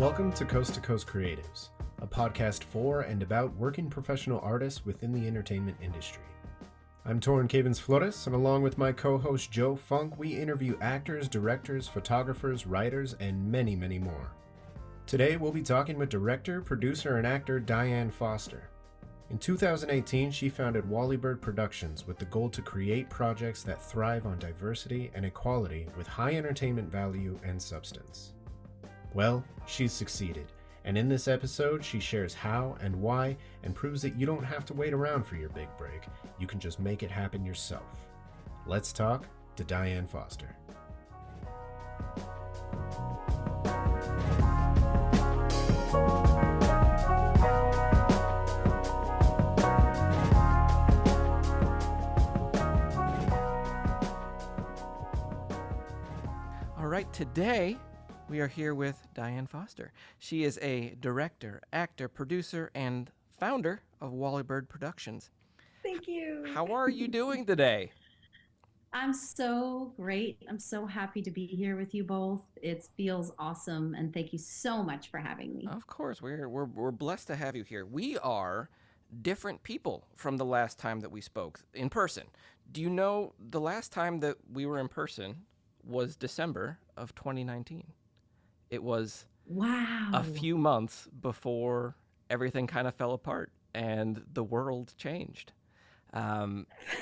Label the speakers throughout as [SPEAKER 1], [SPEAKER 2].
[SPEAKER 1] Welcome to Coast Creatives, a podcast for and about working professional artists within the entertainment industry. I'm Torrin Cavens Flores, and along with my co-host Joe Funk, we interview actors, directors, photographers, writers, and many, many more. Today, we'll be talking with director, producer, and actor Diane Foster. In 2018, she founded WallyBird Productions with the goal to create projects that thrive on diversity and equality with high entertainment value and substance. Well, she's succeeded, and in this episode, she shares how and why and proves that you don't have to wait around for your big break. You can just make it happen yourself. Let's talk to Diane Foster.
[SPEAKER 2] All right, today we are here with Diane Foster. She is a director, actor, producer, and founder of WallyBird Productions.
[SPEAKER 3] Thank you.
[SPEAKER 2] How are you doing today?
[SPEAKER 3] I'm so great. I'm so happy to be here with you both. It feels awesome, and thank you so much for having me.
[SPEAKER 2] Of course, we're blessed to have you here. We are different people from the last time that we spoke in person. Do you know the last time that we were in person was December of 2019? It was a few months before everything kind of fell apart and the world changed.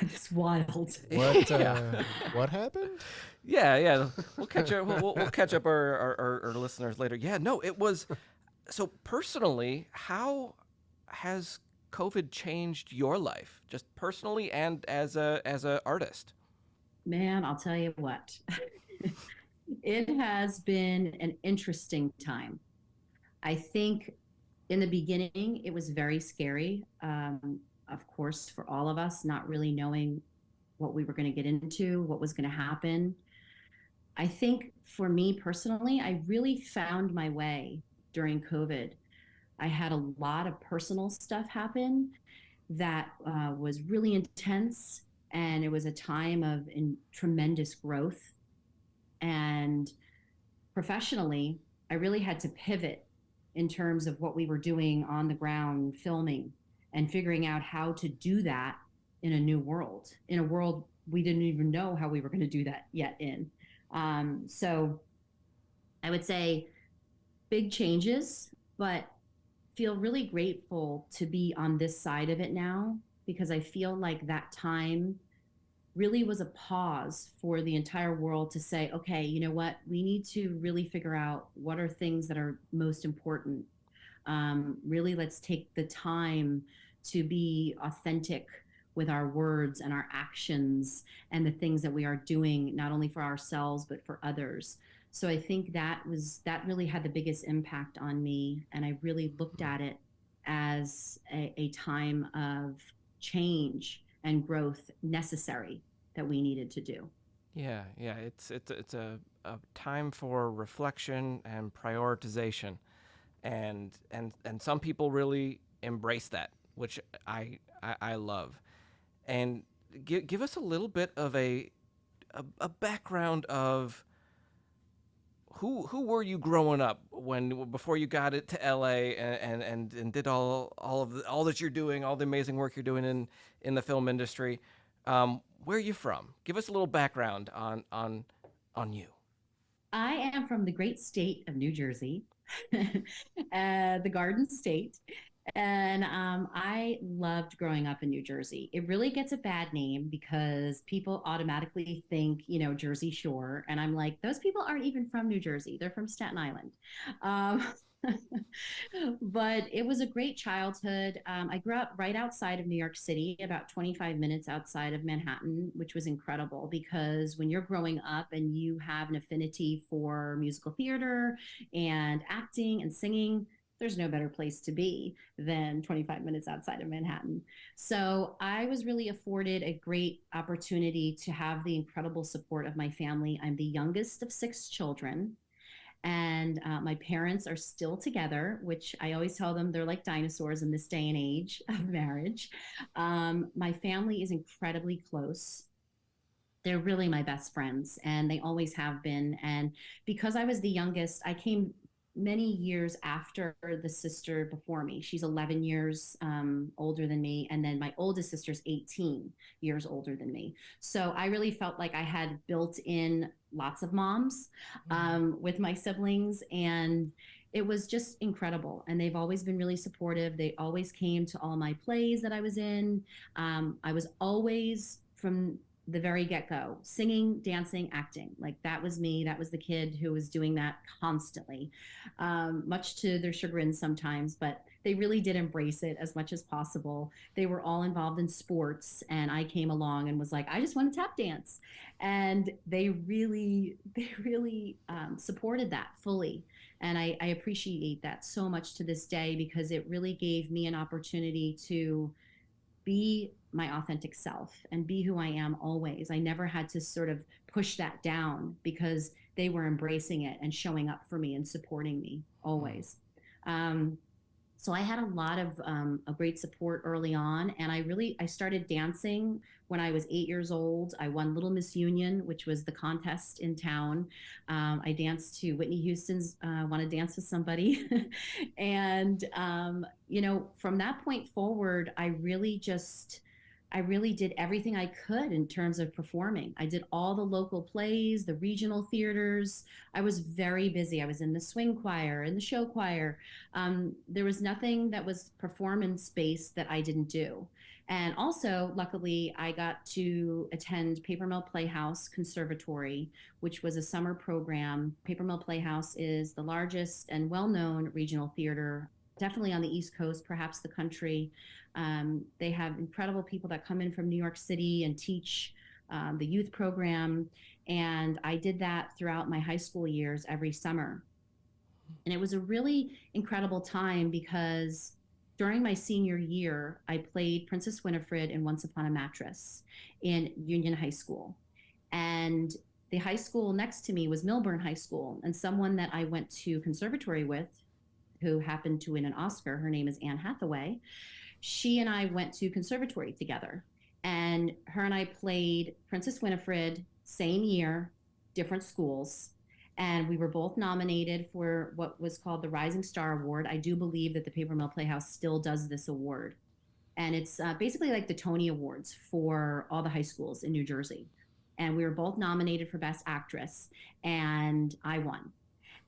[SPEAKER 3] It's wild.
[SPEAKER 1] What happened?
[SPEAKER 2] Yeah. We'll catch up. We'll catch up our listeners later. Yeah, no, it was. So personally, how has COVID changed your life, just personally and as a artist?
[SPEAKER 3] Man, I'll tell you what. It has been an interesting time. I think in the beginning, it was very scary. Of course, for all of us, not really knowing what we were going to get into, what was going to happen. I think for me personally, I really found my way during COVID. I had a lot of personal stuff happen that was really intense, and it was a time of tremendous growth. And professionally, I really had to pivot in terms of what we were doing on the ground, filming, and figuring out how to do that in a new world, in a world we didn't even know how we were going to do that yet in. So I would say big changes, but feel really grateful to be on this side of it now, because I feel like that time really was a pause for the entire world to say, okay, you know what? We need to really figure out what are things that are most important. Really, let's take the time to be authentic with our words and our actions and the things that we are doing, not only for ourselves, but for others. So I think that really had the biggest impact on me. And I really looked at it as a time of change and growth necessary that we needed to do.
[SPEAKER 2] Yeah. It's a time for reflection and prioritization, and some people really embrace that, which I love. And give us a little bit of a background of who were you growing up before you got it to LA and did all that you're doing, all the amazing work you're doing in the film industry. Where are you from? Give us a little background on you.
[SPEAKER 3] I am from the great state of New Jersey, the Garden State. And I loved growing up in New Jersey. It really gets a bad name because people automatically think, Jersey Shore. And I'm like, those people aren't even from New Jersey. They're from Staten Island. But it was a great childhood. I grew up right outside of New York City, about 25 minutes outside of Manhattan, which was incredible because when you're growing up and you have an affinity for musical theater and acting and singing, there's no better place to be than 25 minutes outside of Manhattan. So I was really afforded a great opportunity to have the incredible support of my family. I'm the youngest of 6 children. And my parents are still together, which I always tell them they're like dinosaurs in this day and age of marriage. My family is incredibly close. They're really my best friends, and they always have been. And because I was the youngest, I came many years after the sister before me. She's 11 years older than me. And then my oldest sister's 18 years older than me. So I really felt like I had built in lots of moms with my siblings. And it was just incredible. And they've always been really supportive. They always came to all my plays that I was in. I was always, from the very get-go, singing, dancing, acting. Like that was me. That was the kid who was doing that constantly, much to their chagrin sometimes, but they really did embrace it as much as possible. They were all involved in sports, and I came along and was like, I just want to tap dance. And they really supported that fully. And I appreciate that so much to this day, because it really gave me an opportunity to be my authentic self and be who I am always. I never had to sort of push that down, because they were embracing it and showing up for me and supporting me always. So I had a lot of a great support early on, and I started dancing when I was 8 years old. I won Little Miss Union, which was the contest in town. I danced to Whitney Houston's "Want to Dance with Somebody," and from that point forward, I really did everything I could in terms of performing. I did all the local plays, the regional theaters. I was very busy. I was in the swing choir and the show choir. There was nothing that was performance-based that I didn't do. And also, luckily, I got to attend Paper Mill Playhouse Conservatory, which was a summer program. Paper Mill Playhouse is the largest and well-known regional theater, definitely on the East Coast, perhaps the country. They have incredible people that come in from New York City and teach the youth program. And I did that throughout my high school years every summer. And it was a really incredible time, because during my senior year, I played Princess Winifred in Once Upon a Mattress in Union High School. And the high school next to me was Milburn High School. And someone that I went to conservatory with, who happened to win an Oscar, her name is Anne Hathaway. She and I went to conservatory together, and her and I played Princess Winifred, same year, different schools. And we were both nominated for what was called the Rising Star Award. I do believe that the Paper Mill Playhouse still does this award. And it's basically like the Tony Awards for all the high schools in New Jersey. And we were both nominated for Best Actress, and I won.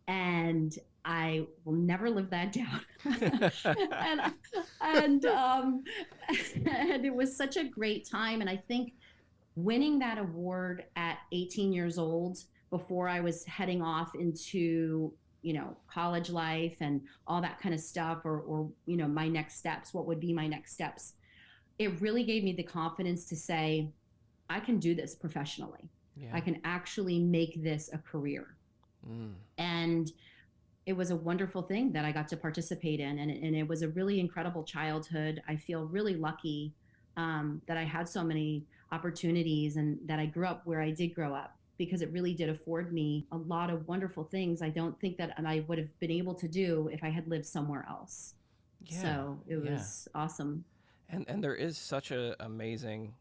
[SPEAKER 3] And I will never live that down. And it was such a great time. And I think winning that award at 18 years old, before I was heading off into, college life and all that kind of stuff, or my next steps, what would be my next steps, it really gave me the confidence to say, I can do this professionally. Yeah. I can actually make this a career. And it was a wonderful thing that I got to participate in. And it was a really incredible childhood. I feel really lucky that I had so many opportunities, and that I grew up where I did grow up, because it really did afford me a lot of wonderful things I don't think that I would have been able to do if I had lived somewhere else. Yeah, so it was awesome.
[SPEAKER 2] And there is such an amazing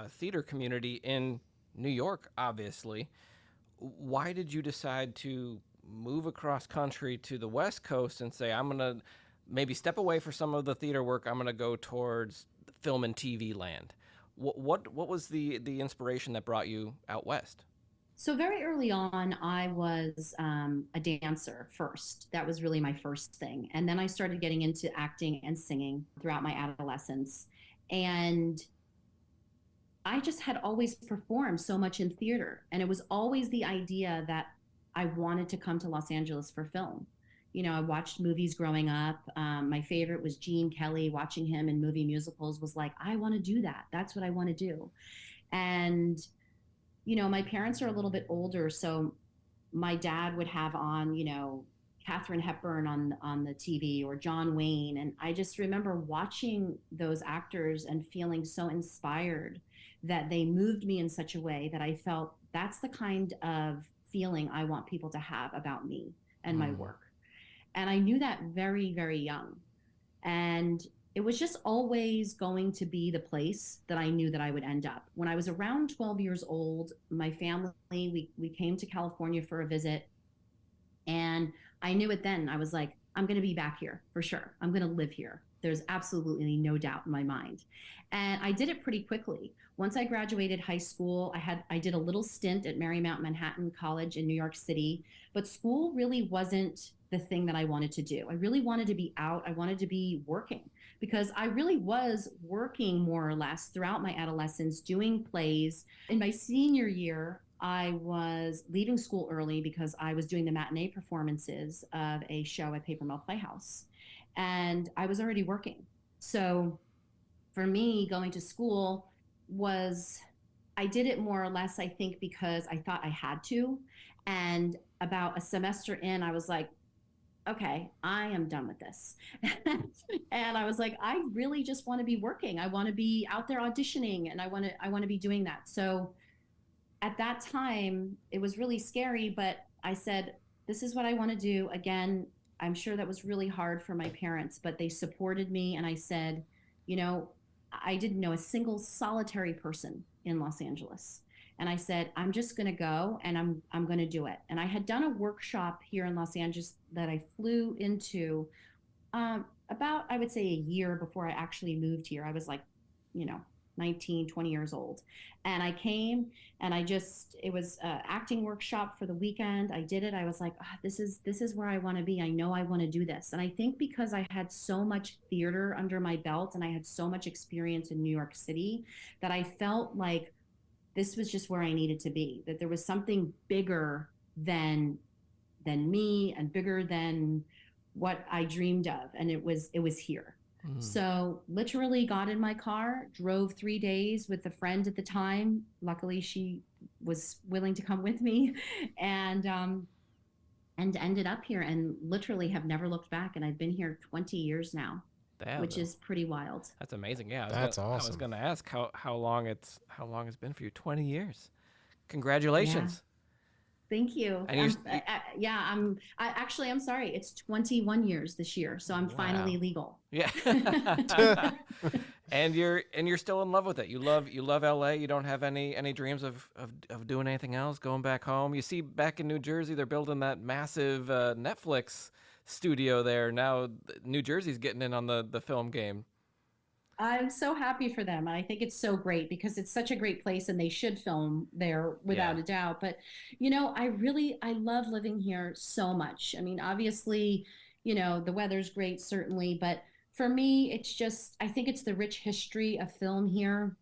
[SPEAKER 2] theater community in New York, obviously. Why did you decide to move across country to the West Coast and say, I'm going to maybe step away for some of the theater work, I'm going to go towards film and TV land? What was the inspiration that brought you out West?
[SPEAKER 3] So very early on, I was a dancer first. That was really my first thing. And then I started getting into acting and singing throughout my adolescence. And I just had always performed so much in theater. And it was always the idea that I wanted to come to Los Angeles for film. I watched movies growing up. My favorite was Gene Kelly. Watching him in movie musicals was like, I want to do that. That's what I want to do. And, my parents are a little bit older. So my dad would have on, Katharine Hepburn on the TV, or John Wayne. And I just remember watching those actors and feeling so inspired that they moved me in such a way that I felt that's the kind of feeling I want people to have about me and my work. And I knew that very, very young. And it was just always going to be the place that I knew that I would end up. When I was around 12 years old, my family, we came to California for a visit. And I knew it then. I was like, I'm going to be back here for sure. I'm going to live here. There's absolutely no doubt in my mind. And I did it pretty quickly. Once I graduated high school, I did a little stint at Marymount Manhattan College in New York City, but school really wasn't the thing that I wanted to do. I really wanted to be out. I wanted to be working because I really was working more or less throughout my adolescence, doing plays. In my senior year, I was leaving school early because I was doing the matinee performances of a show at Paper Mill Playhouse. And I was already working. So for me, going to school was, I did it more or less, I think, because I thought I had to. And about a semester in, I was like, okay, I am done with this. And I was like, I really just want to be working. I want to be out there auditioning, and I want to be doing that. So at that time, it was really scary, but I said, this is what I want to do. Again, I'm sure that was really hard for my parents, but they supported me. And I said, you know, I didn't know a single solitary person in Los Angeles. And I said, I'm just going to go, and I'm going to do it. And I had done a workshop here in Los Angeles that I flew into about, I would say, a year before I actually moved here. I was like, you know, 19, 20 years old. And I came, and it was an acting workshop for the weekend. I did it. I was like, this is where I want to be. I know I want to do this. And I think because I had so much theater under my belt and I had so much experience in New York City, that I felt like this was just where I needed to be, that there was something bigger than me and bigger than what I dreamed of. And it was here. Mm. So literally got in my car, drove 3 days with a friend at the time. Luckily, she was willing to come with me, and ended up here, and literally have never looked back. And I've been here 20 years now. Damn, which is pretty wild.
[SPEAKER 2] That's amazing. Yeah,
[SPEAKER 1] that's awesome.
[SPEAKER 2] I was going to ask how long it's been for you. 20 years. Congratulations.
[SPEAKER 3] Yeah. Thank you. I'm sorry. It's 21 years this year, so I'm finally legal.
[SPEAKER 2] Yeah. and you're still in love with it. You love LA. You don't have any dreams of doing anything else, going back home. You see, back in New Jersey, they're building that massive Netflix studio there. Now New Jersey's getting in on the film game.
[SPEAKER 3] I'm so happy for them. And I think it's so great because it's such a great place, and they should film there without a doubt. But, you know, I love living here so much. I mean, obviously, you know, the weather's great, certainly. But for me, it's just, I think it's the rich history of film here.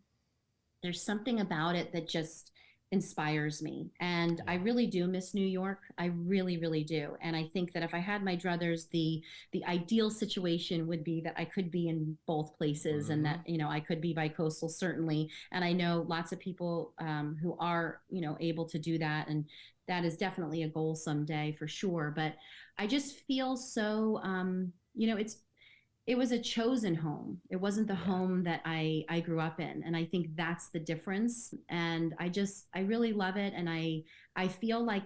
[SPEAKER 3] There's something about it that just inspires me. And I really do miss New York. I really, really do. And I think that if I had my druthers, the ideal situation would be that I could be in both places, and that, you know, I could be bicoastal, certainly. And I know lots of people who are, you know, able to do that. And that is definitely a goal someday for sure. But I just feel so, you know, it was a chosen home. It wasn't the home that I grew up in. And I think that's the difference. And I really love it. And I feel like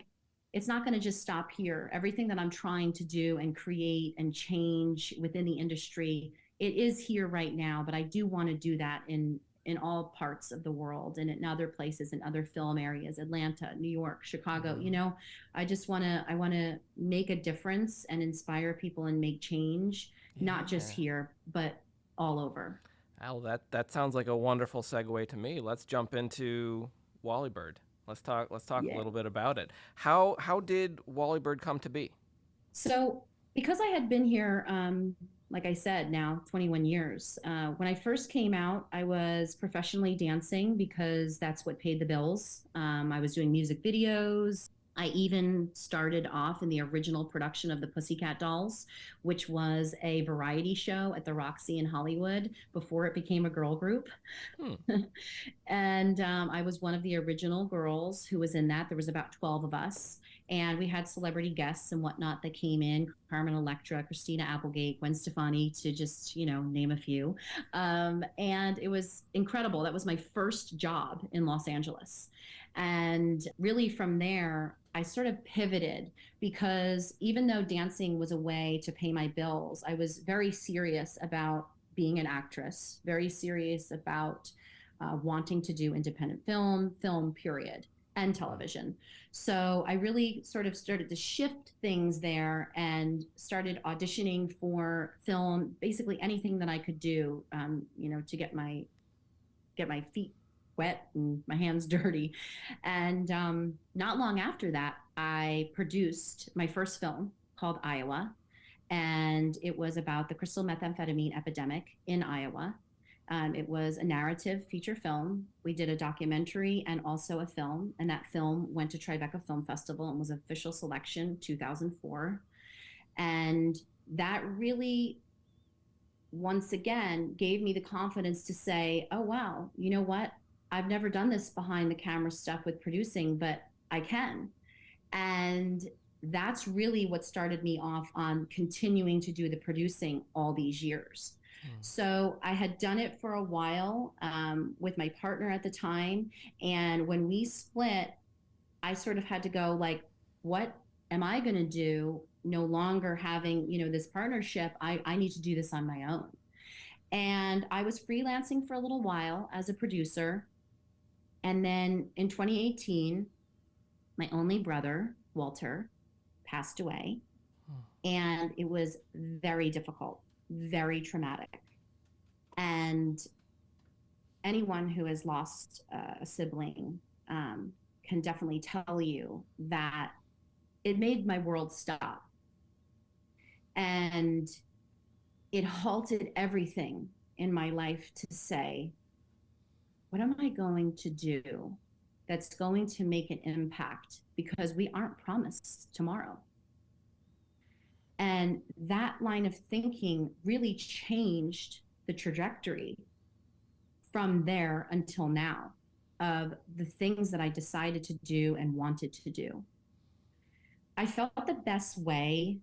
[SPEAKER 3] it's not going to just stop here. Everything that I'm trying to do and create and change within the industry, it is here right now. But I do want to do that in all parts of the world, and in other places, in other film areas, Atlanta, New York, Chicago. You know, I want to make a difference and inspire people and make change. Not just here, but all over.
[SPEAKER 2] Al, that sounds like a wonderful segue to me. Let's jump into WallyBird. Let's talk a little bit about it. How did WallyBird come to be?
[SPEAKER 3] So because I had been here, like I said, now 21 years. When I first came out, I was professionally dancing because that's what paid the bills. I was doing music videos. I even started off in the original production of the Pussycat Dolls, which was a variety show at the Roxy in Hollywood before it became a girl group. And I was one of the original girls who was in that. There was about 12 of us. And we had celebrity guests and whatnot that came in: Carmen Electra, Christina Applegate, Gwen Stefani, to just, you know, name a few. And it was incredible. That was my first job in Los Angeles. And really from there, I sort of pivoted, because even though dancing was a way to pay my bills, I was very serious about being an actress, very serious about wanting to do independent film, period. and television. So I really sort of started to shift things there and started auditioning for film, basically anything that I could do, to get my feet wet and my hands dirty. And not long after that, I produced my first film called Iowa, and it was about the crystal methamphetamine epidemic in Iowa. It was a narrative feature film. We did a documentary and also a film, and that film went to Tribeca Film Festival and was official selection 2004. And that really, once again, gave me the confidence to say, oh, wow, you know what? I've never done this behind the camera stuff with producing, but I can. And that's really what started me off on continuing to do the producing all these years. So I had done it for a while with my partner at the time. And when we split, I sort of had to go like, what am I going to do? No longer having, this partnership, I need to do this on my own. And I was freelancing for a little while as a producer. And then in 2018, my only brother, Walter, passed away. And it was very difficult, very traumatic. And anyone who has lost a sibling can definitely tell you that it made my world stop. And it halted everything in my life to say, what am I going to do that's going to make an impact? Because we aren't promised tomorrow. And that line of thinking really changed the trajectory from there until now of the things that I decided to do and wanted to do. I felt the best way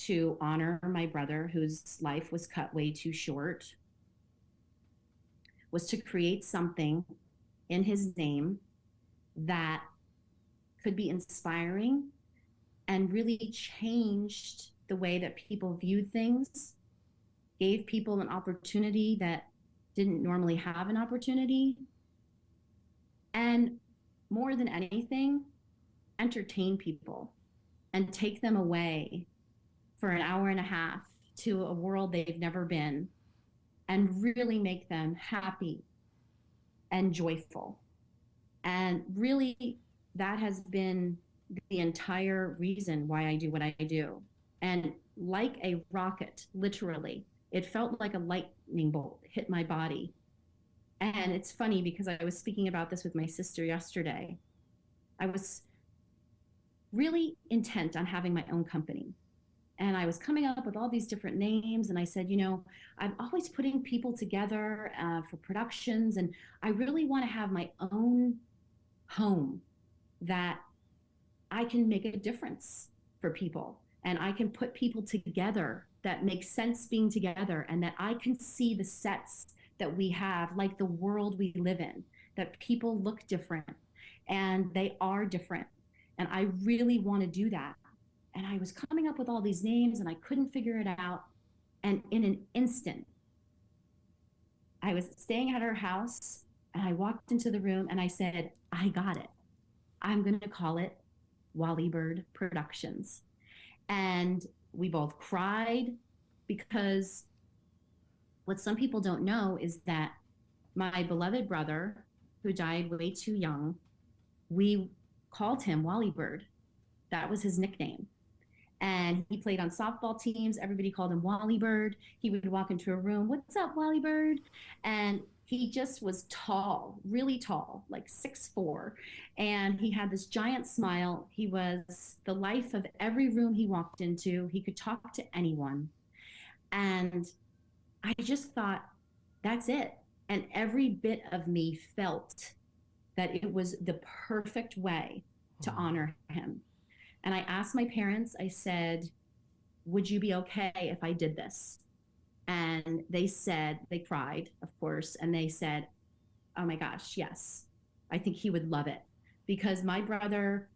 [SPEAKER 3] to honor my brother, whose life was cut way too short, was to create something in his name that could be inspiring and really changed the way that people viewed things, gave people an opportunity that didn't normally have an opportunity, and more than anything, entertain people and take them away for an hour and a half to a world they've never been and really make them happy and joyful. And really, that has been the entire reason why I do what I do. And like a rocket, literally, it felt like a lightning bolt hit my body. And it's funny because I was speaking about this with my sister yesterday. I was really intent on having my own company. And I was coming up with all these different names. And I said, I'm always putting people together for productions. And I really want to have my own home that I can make a difference for people. And I can put people together that make sense being together, and that I can see the sets that we have, like the world we live in, that people look different and they are different. And I really want to do that. And I was coming up with all these names and I couldn't figure it out. And in an instant, I was staying at her house and I walked into the room and I said, I got it. I'm going to call it WallyBird Productions. And we both cried, because what some people don't know is that my beloved brother, who died way too young, we called him WallyBird. That was his nickname. And he played on softball teams. Everybody called him WallyBird. He would walk into a room, what's up, WallyBird? And he just was tall, really tall, like 6'4". And he had this giant smile. He was the life of every room he walked into. He could talk to anyone. And I just thought, that's it. And every bit of me felt that it was the perfect way to honor him. And I asked my parents, I said, would you be okay if I did this? And they said, they cried, of course, and they said, oh my gosh, yes, I think he would love it. Because my brother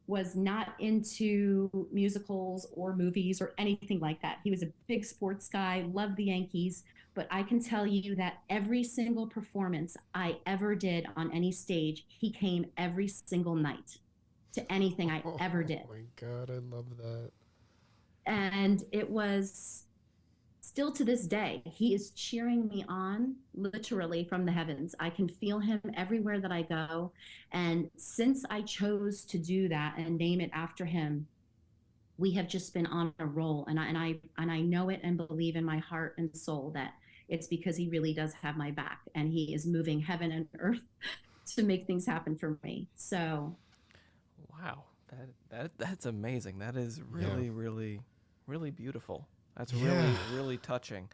[SPEAKER 3] was not into musicals or movies or anything like that. He was a big sports guy, loved the Yankees, but I can tell you that every single performance I ever did on any stage, he came every single night to anything I ever did.
[SPEAKER 1] Oh my God, I love that.
[SPEAKER 3] And it was still to this day, he is cheering me on literally from the heavens. I can feel him everywhere that I go. And since I chose to do that and name it after him, we have just been on a roll. And I know it and believe in my heart and soul that it's because he really does have my back and he is moving heaven and earth to make things happen for me. So
[SPEAKER 2] Wow, that's amazing. That is really, really beautiful. That's really touching.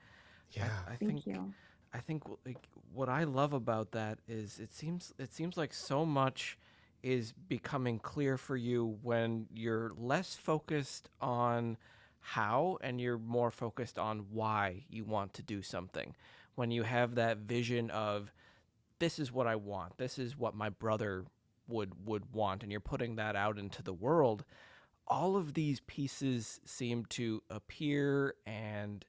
[SPEAKER 1] Yeah.
[SPEAKER 2] I
[SPEAKER 3] thank
[SPEAKER 2] think
[SPEAKER 3] you.
[SPEAKER 2] I think like what I love about that is it seems like so much is becoming clear for you when you're less focused on how and you're more focused on why you want to do something. When you have that vision of this is what I want, this is what my brother would want, and you're putting that out into the world, all of these pieces seem to appear and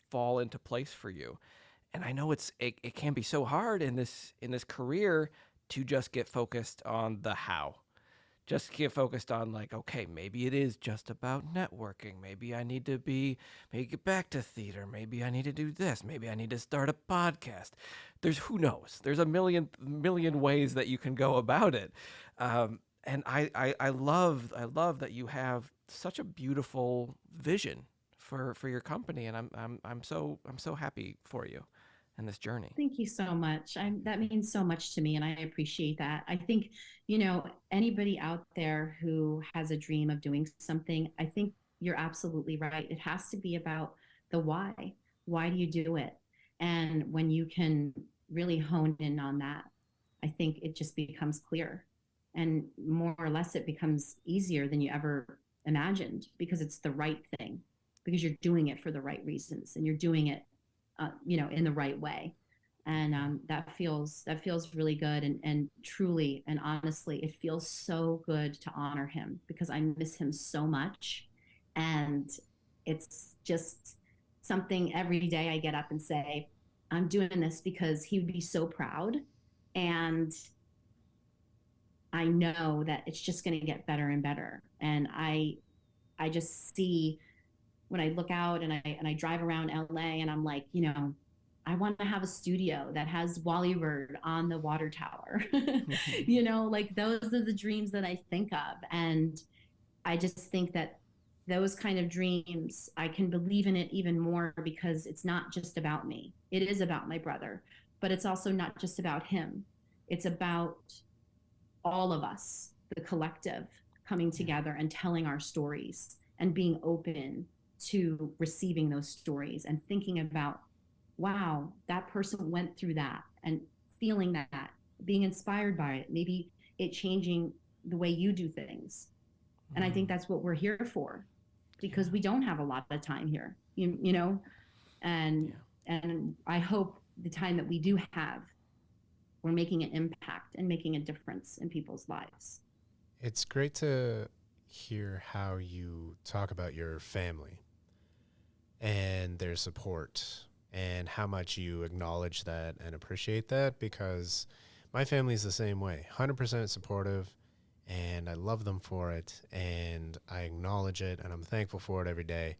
[SPEAKER 2] fall into place for you. And I know it can be so hard in this career to just get focused on the how. Just get focused on like, okay, maybe it is just about networking. Maybe I need to get back to theater. Maybe I need to do this. Maybe I need to start a podcast. Who knows? There's a million ways that you can go about it. And I love that you have such a beautiful vision for your company, and I'm so happy for you in this journey.
[SPEAKER 3] Thank you so much. That means so much to me, and I appreciate that. I think, anybody out there who has a dream of doing something, I think you're absolutely right. It has to be about the why. Why do you do it? And when you can really hone in on that, I think it just becomes clear. And more or less, it becomes easier than you ever imagined because it's the right thing, because you're doing it for the right reasons and you're doing it in the right way. And that feels really good. And truly and honestly, it feels so good to honor him because I miss him so much. And it's just something every day I get up and say, I'm doing this because he would be so proud. And I know that it's just going to get better and better. And I just see when I look out and I drive around LA and I'm like, I want to have a studio that has WallyBird on the water tower. Like those are the dreams that I think of. And I just think that those kind of dreams, I can believe in it even more because it's not just about me. It is about my brother, but it's also not just about him. It's about all of us, the collective, coming together and telling our stories and being open to receiving those stories and thinking about, wow, that person went through that and feeling that, being inspired by it, maybe it changing the way you do things. And I think that's what we're here for because we don't have a lot of time here, and I hope the time that we do have, we're making an impact and making a difference in people's lives.
[SPEAKER 1] It's great to hear how you talk about your family and their support and how much you acknowledge that and appreciate that, because my family's the same way, 100% supportive, and I love them for it, and I acknowledge it, and I'm thankful for it every day.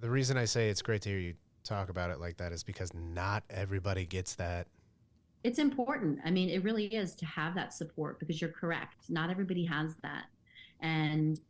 [SPEAKER 1] The reason I say it's great to hear you talk about it like that is because not everybody gets that.
[SPEAKER 3] It's important. I mean, it really is to have that support because you're correct. Not everybody has that. And,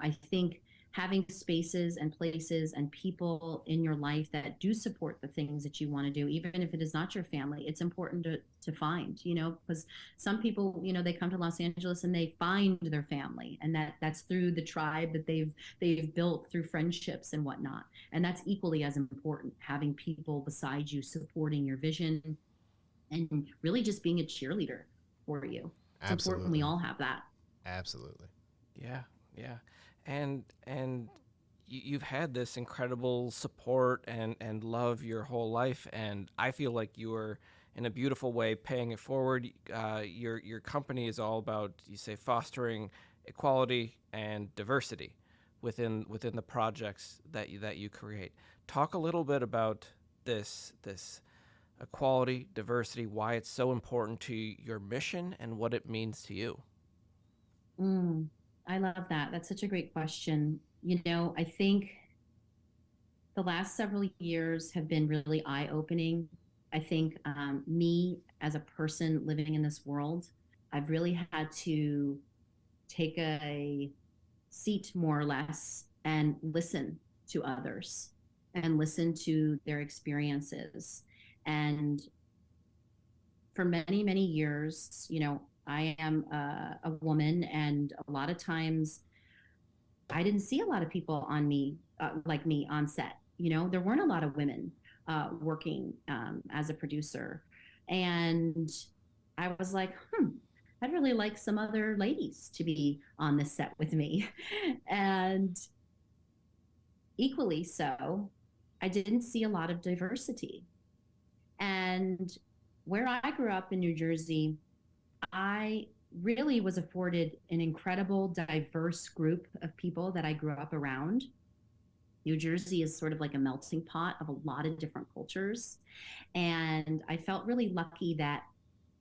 [SPEAKER 3] I think having spaces and places and people in your life that do support the things that you want to do, even if it is not your family, it's important to find, because some people, they come to Los Angeles and they find their family, and that's through the tribe that they've built through friendships and whatnot. And that's equally as important, having people beside you supporting your vision and really just being a cheerleader for you. It's important we all have that.
[SPEAKER 1] Absolutely.
[SPEAKER 2] Yeah. And you've had this incredible support and love your whole life, and I feel like you are in a beautiful way paying it forward. Your company is all about, you say, fostering equality and diversity within the projects that you create. Talk a little bit about this equality, diversity, why it's so important to your mission and what it means to you.
[SPEAKER 3] I love that. That's such a great question. You know, I think the last several years have been really eye-opening. I think me as a person living in this world, I've really had to take a seat more or less and listen to others and listen to their experiences. And for many, many years, you know, I am a woman, and a lot of times I didn't see a lot of people on me, like me on set. You know, there weren't a lot of women working as a producer. And I was like, I'd really like some other ladies to be on this set with me. And equally so, I didn't see a lot of diversity. And where I grew up in New Jersey, I really was afforded an incredible, diverse group of people that I grew up around. New Jersey is sort of like a melting pot of a lot of different cultures. And I felt really lucky that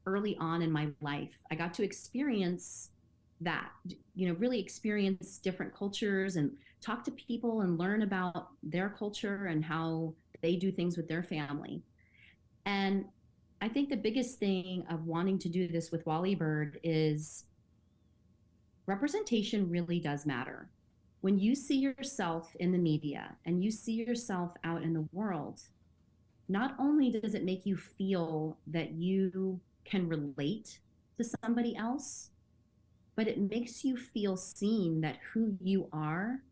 [SPEAKER 3] early on in my life, I got to experience that, you know, really experience different cultures and talk to people and learn about their culture and how they do things with their family. And I think the biggest thing of wanting to do this with WallyBird is representation really does matter. When you see yourself in the media and you see yourself out in the world, not only does it make you feel that you can relate to somebody else, but it makes you feel seen, that who you are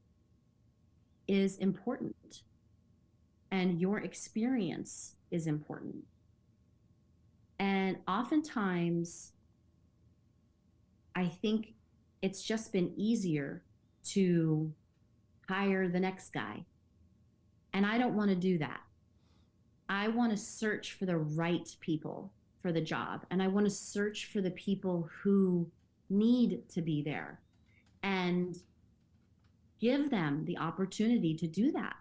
[SPEAKER 3] is important and your experience is important. And oftentimes, I think it's just been easier to hire the next guy. And I don't want to do that. I want to search for the right people for the job. And I want to search for the people who need to be there and give them the opportunity to do that.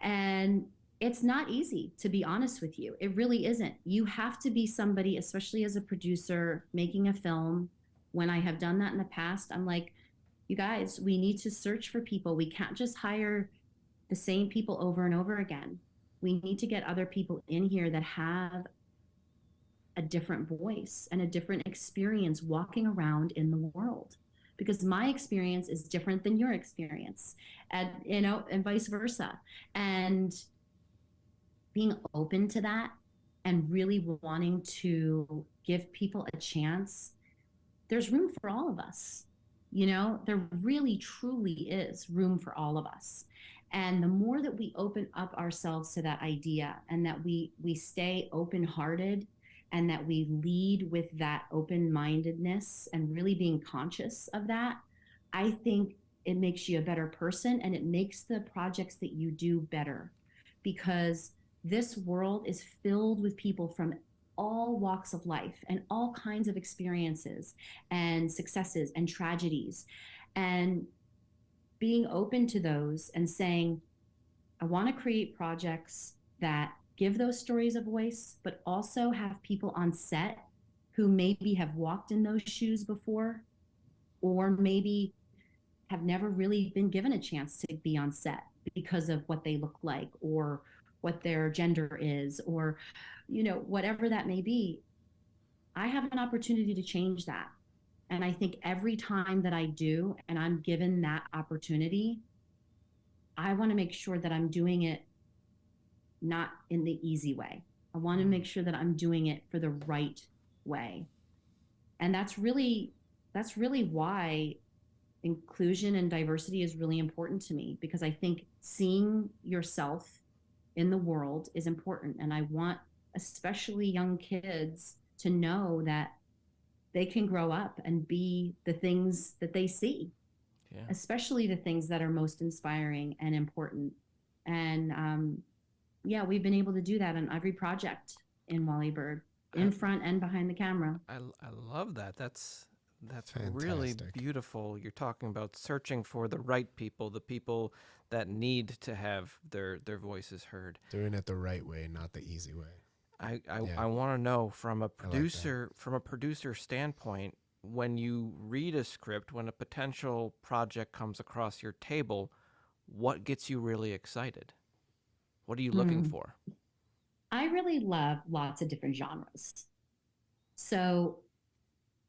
[SPEAKER 3] And it's not easy, to be honest with you. It really isn't. You have to be somebody, especially as a producer making a film. When I have done that in the past, I'm like, you guys, we need to search for people. We can't just hire the same people over and over again. We need to get other people in here that have a different voice and a different experience walking around in the world, because my experience is different than your experience, and you know, and vice versa. And being open to that and really wanting to give people a chance, there's room for all of us. You know, there really truly is room for all of us. And the more that we open up ourselves to that idea, and that we stay open-hearted, and that we lead with that open-mindedness and really being conscious of that, I think it makes you a better person, and it makes the projects that you do better. Because this world is filled with people from all walks of life and all kinds of experiences and successes and tragedies. And being open to those and saying, I want to create projects that give those stories a voice, but also have people on set who maybe have walked in those shoes before, or maybe have never really been given a chance to be on set because of what they look like, or what their gender is, or, you know, whatever that may be. I have an opportunity to change that. And I think every time that I do, and I'm given that opportunity, I want to make sure that I'm doing it not in the easy way. I want to make sure that I'm doing it for the right way. And that's really why inclusion and diversity is really important to me, because I think seeing yourself in the world is important. And I want especially young kids to know that they can grow up and be the things that they see, especially the things that are most inspiring and important. And yeah, we've been able to do that on every project in WallyBird, in front and behind the camera.
[SPEAKER 2] I love that. That's really beautiful. You're talking about searching for the right people, the people that need to have their voices heard.
[SPEAKER 1] Doing it the right way, not the easy way.
[SPEAKER 2] I want to know from a producer standpoint, when you read a script, when a potential project comes across your table, what gets you really excited? What are you looking for?
[SPEAKER 3] I really love lots of different genres. So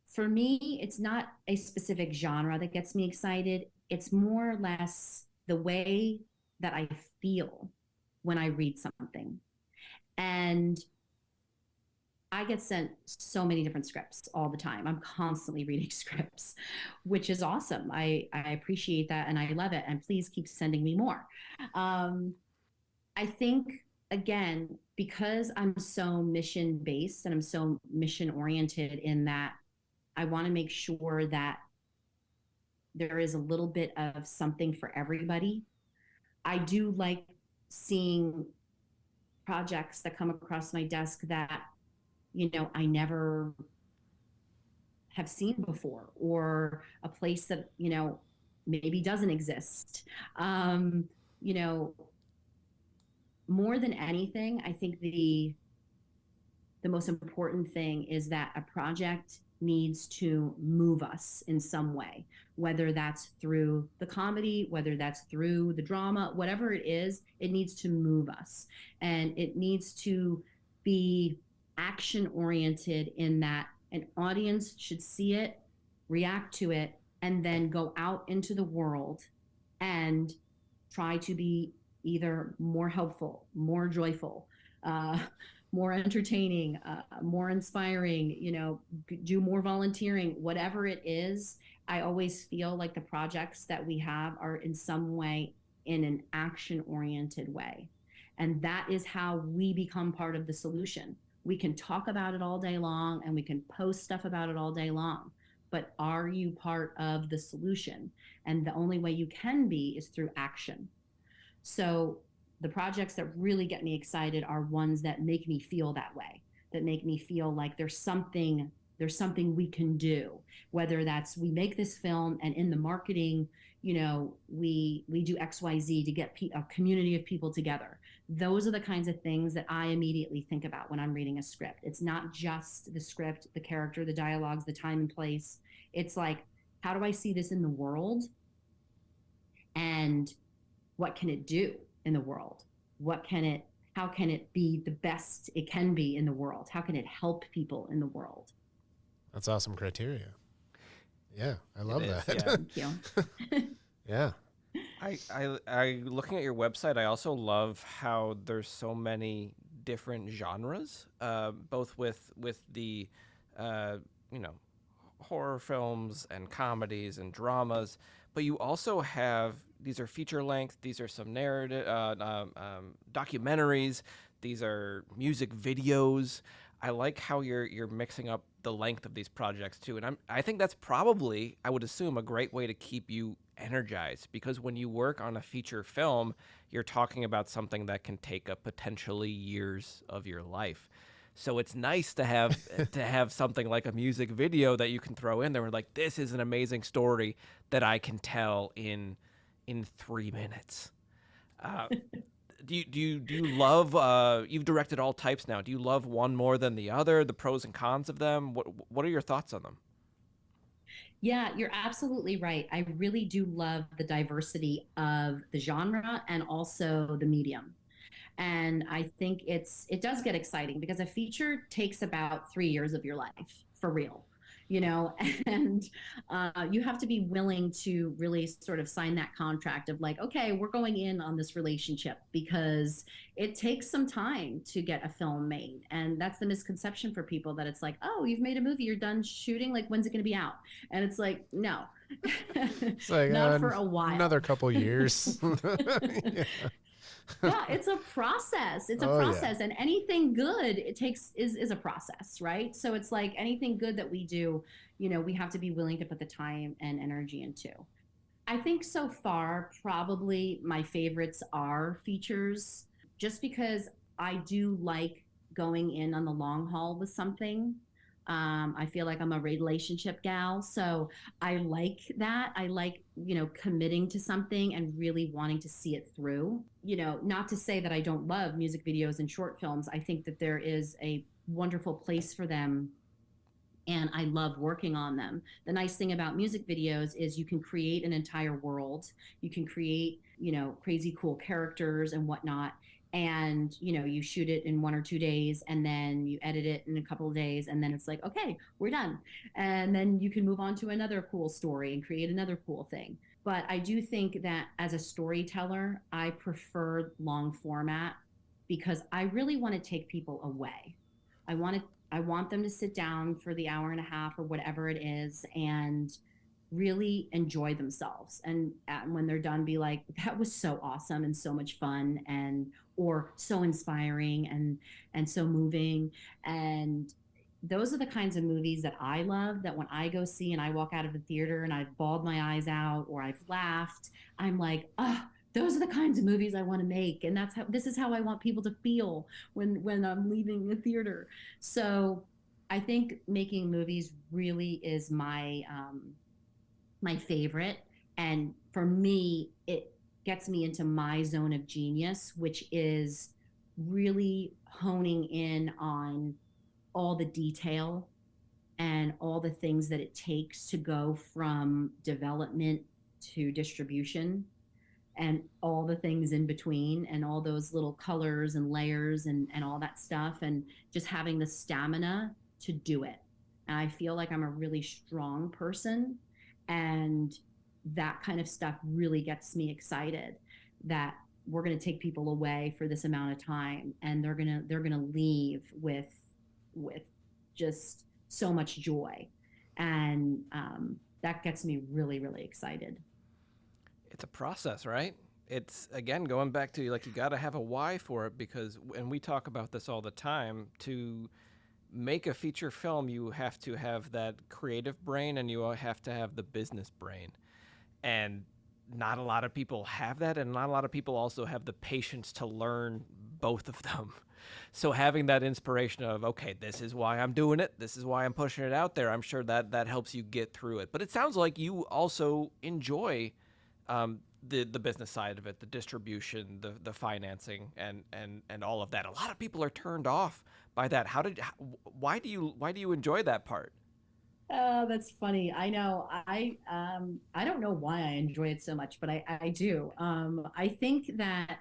[SPEAKER 3] for me, it's not a specific genre that gets me excited. It's more or less the way that I feel when I read something. And I get sent so many different scripts all the time. I'm constantly reading scripts, which is awesome. I appreciate that and I love it. And please keep sending me more. I think, again, because I'm so mission based and I'm so mission oriented in that I want to make sure that there is a little bit of something for everybody. I do like seeing projects that come across my desk that, you know, I never have seen before, or a place that, you know, maybe doesn't exist. You know, more than anything, I think the most important thing is that a project needs to move us in some way, whether that's through the comedy, whether that's through the drama, whatever it is, it needs to move us. And it needs to be action oriented in that an audience should see it, react to it, and then go out into the world and try to be either more helpful, more joyful, more entertaining, more inspiring, you know, do more volunteering, whatever it is. I always feel like the projects that we have are in some way in an action-oriented way. And that is how we become part of the solution. We can talk about it all day long and we can post stuff about it all day long, but are you part of the solution? And the only way you can be is through action. So the projects that really get me excited are ones that make me feel that way, that make me feel like there's something we can do, whether that's we make this film and in the marketing, you know, we do XYZ to get a community of people together. Those are the kinds of things that I immediately think about when I'm reading a script. It's not just the script, the character, the dialogues, the time and place. It's like, how do I see this in the world? And what can it do in the world? How can it be the best it can be in the world? How can it help people in the world?
[SPEAKER 1] That's awesome criteria. Yeah, I love that.
[SPEAKER 2] Yeah.
[SPEAKER 3] Thank you.
[SPEAKER 1] Yeah.
[SPEAKER 2] I looking at your website, I also love how there's so many different genres, both with the you know, horror films and comedies and dramas, but you also have, these are feature length, these are some narrative documentaries, these are music videos. I like how you're mixing up the length of these projects too, and I think that's probably, I would assume, a great way to keep you energized, because when you work on a feature film, you're talking about something that can take up potentially years of your life. So it's nice to have something like a music video that you can throw in there. Where like, this is an amazing story that I can tell in 3 minutes. Do you love? You've directed all types now. Do you love one more than the other? The pros and cons of them. What are your thoughts on them?
[SPEAKER 3] Yeah, you're absolutely right. I really do love the diversity of the genre and also the medium. And I think it does get exciting because a feature takes about 3 years of your life, for real, you know, and you have to be willing to really sort of sign that contract of like, okay, we're going in on this relationship, because it takes some time to get a film made. And that's the misconception for people, that it's like, oh, you've made a movie, you're done shooting, like, when's it going to be out? And it's like, no,
[SPEAKER 1] it's like,
[SPEAKER 3] not for a while,
[SPEAKER 1] another couple years. Yeah.
[SPEAKER 3] Yeah, it's a process. It's a process. Yeah. And anything good is a process, right? So it's like anything good that we do, you know, we have to be willing to put the time and energy into. I think so far, probably my favorites are features, just because I do like going in on the long haul with something. I feel like I'm a relationship gal. So I like that. I like, committing to something and really wanting to see it through. Not to say that I don't love music videos and short films. I think that there is a wonderful place for them and I love working on them. The nice thing about music videos is you can create an entire world. You can create, crazy cool characters and whatnot. And, you shoot it in 1 or 2 days and then you edit it in a couple of days. And then it's like, okay, we're done. And then you can move on to another cool story and create another cool thing. But I do think that as a storyteller, I prefer long format because I really want to take people away. I want them to sit down for the hour and a half or whatever it is and really enjoy themselves. And when they're done, be like, that was so awesome and so much fun and or so inspiring and so moving. And those are the kinds of movies that I love, that when I go see and I walk out of the theater and I've bawled my eyes out or I've laughed, I'm like, oh, those are the kinds of movies I want to make. And this is how I want people to feel when I'm leaving the theater. So I think making movies really is my favorite. And for me, it gets me into my zone of genius, which is really honing in on all the detail and all the things that it takes to go from development to distribution and all the things in between and all those little colors and layers and all that stuff and just having the stamina to do it. And I feel like I'm a really strong person and that kind of stuff really gets me excited that we're going to take people away for this amount of time and they're going to leave with just so much joy. And that gets me really, really excited.
[SPEAKER 2] It's a process, right? It's, again, going back to, like, you got to have a why for it because, and we talk about this all the time, to make a feature film, you have to have that creative brain and you have to have the business brain. And not a lot of people have that, and not a lot of people also have the patience to learn both of them. So having that inspiration of, okay, this is why I'm doing it, this is why I'm pushing it out there, I'm sure that helps you get through it. But it sounds like you also enjoy the business side of it, the distribution, the financing, and all of that. A lot of people are turned off by that. Why do you enjoy that part?
[SPEAKER 3] Oh, that's funny. I know. I don't know why I enjoy it so much, but I do. I think that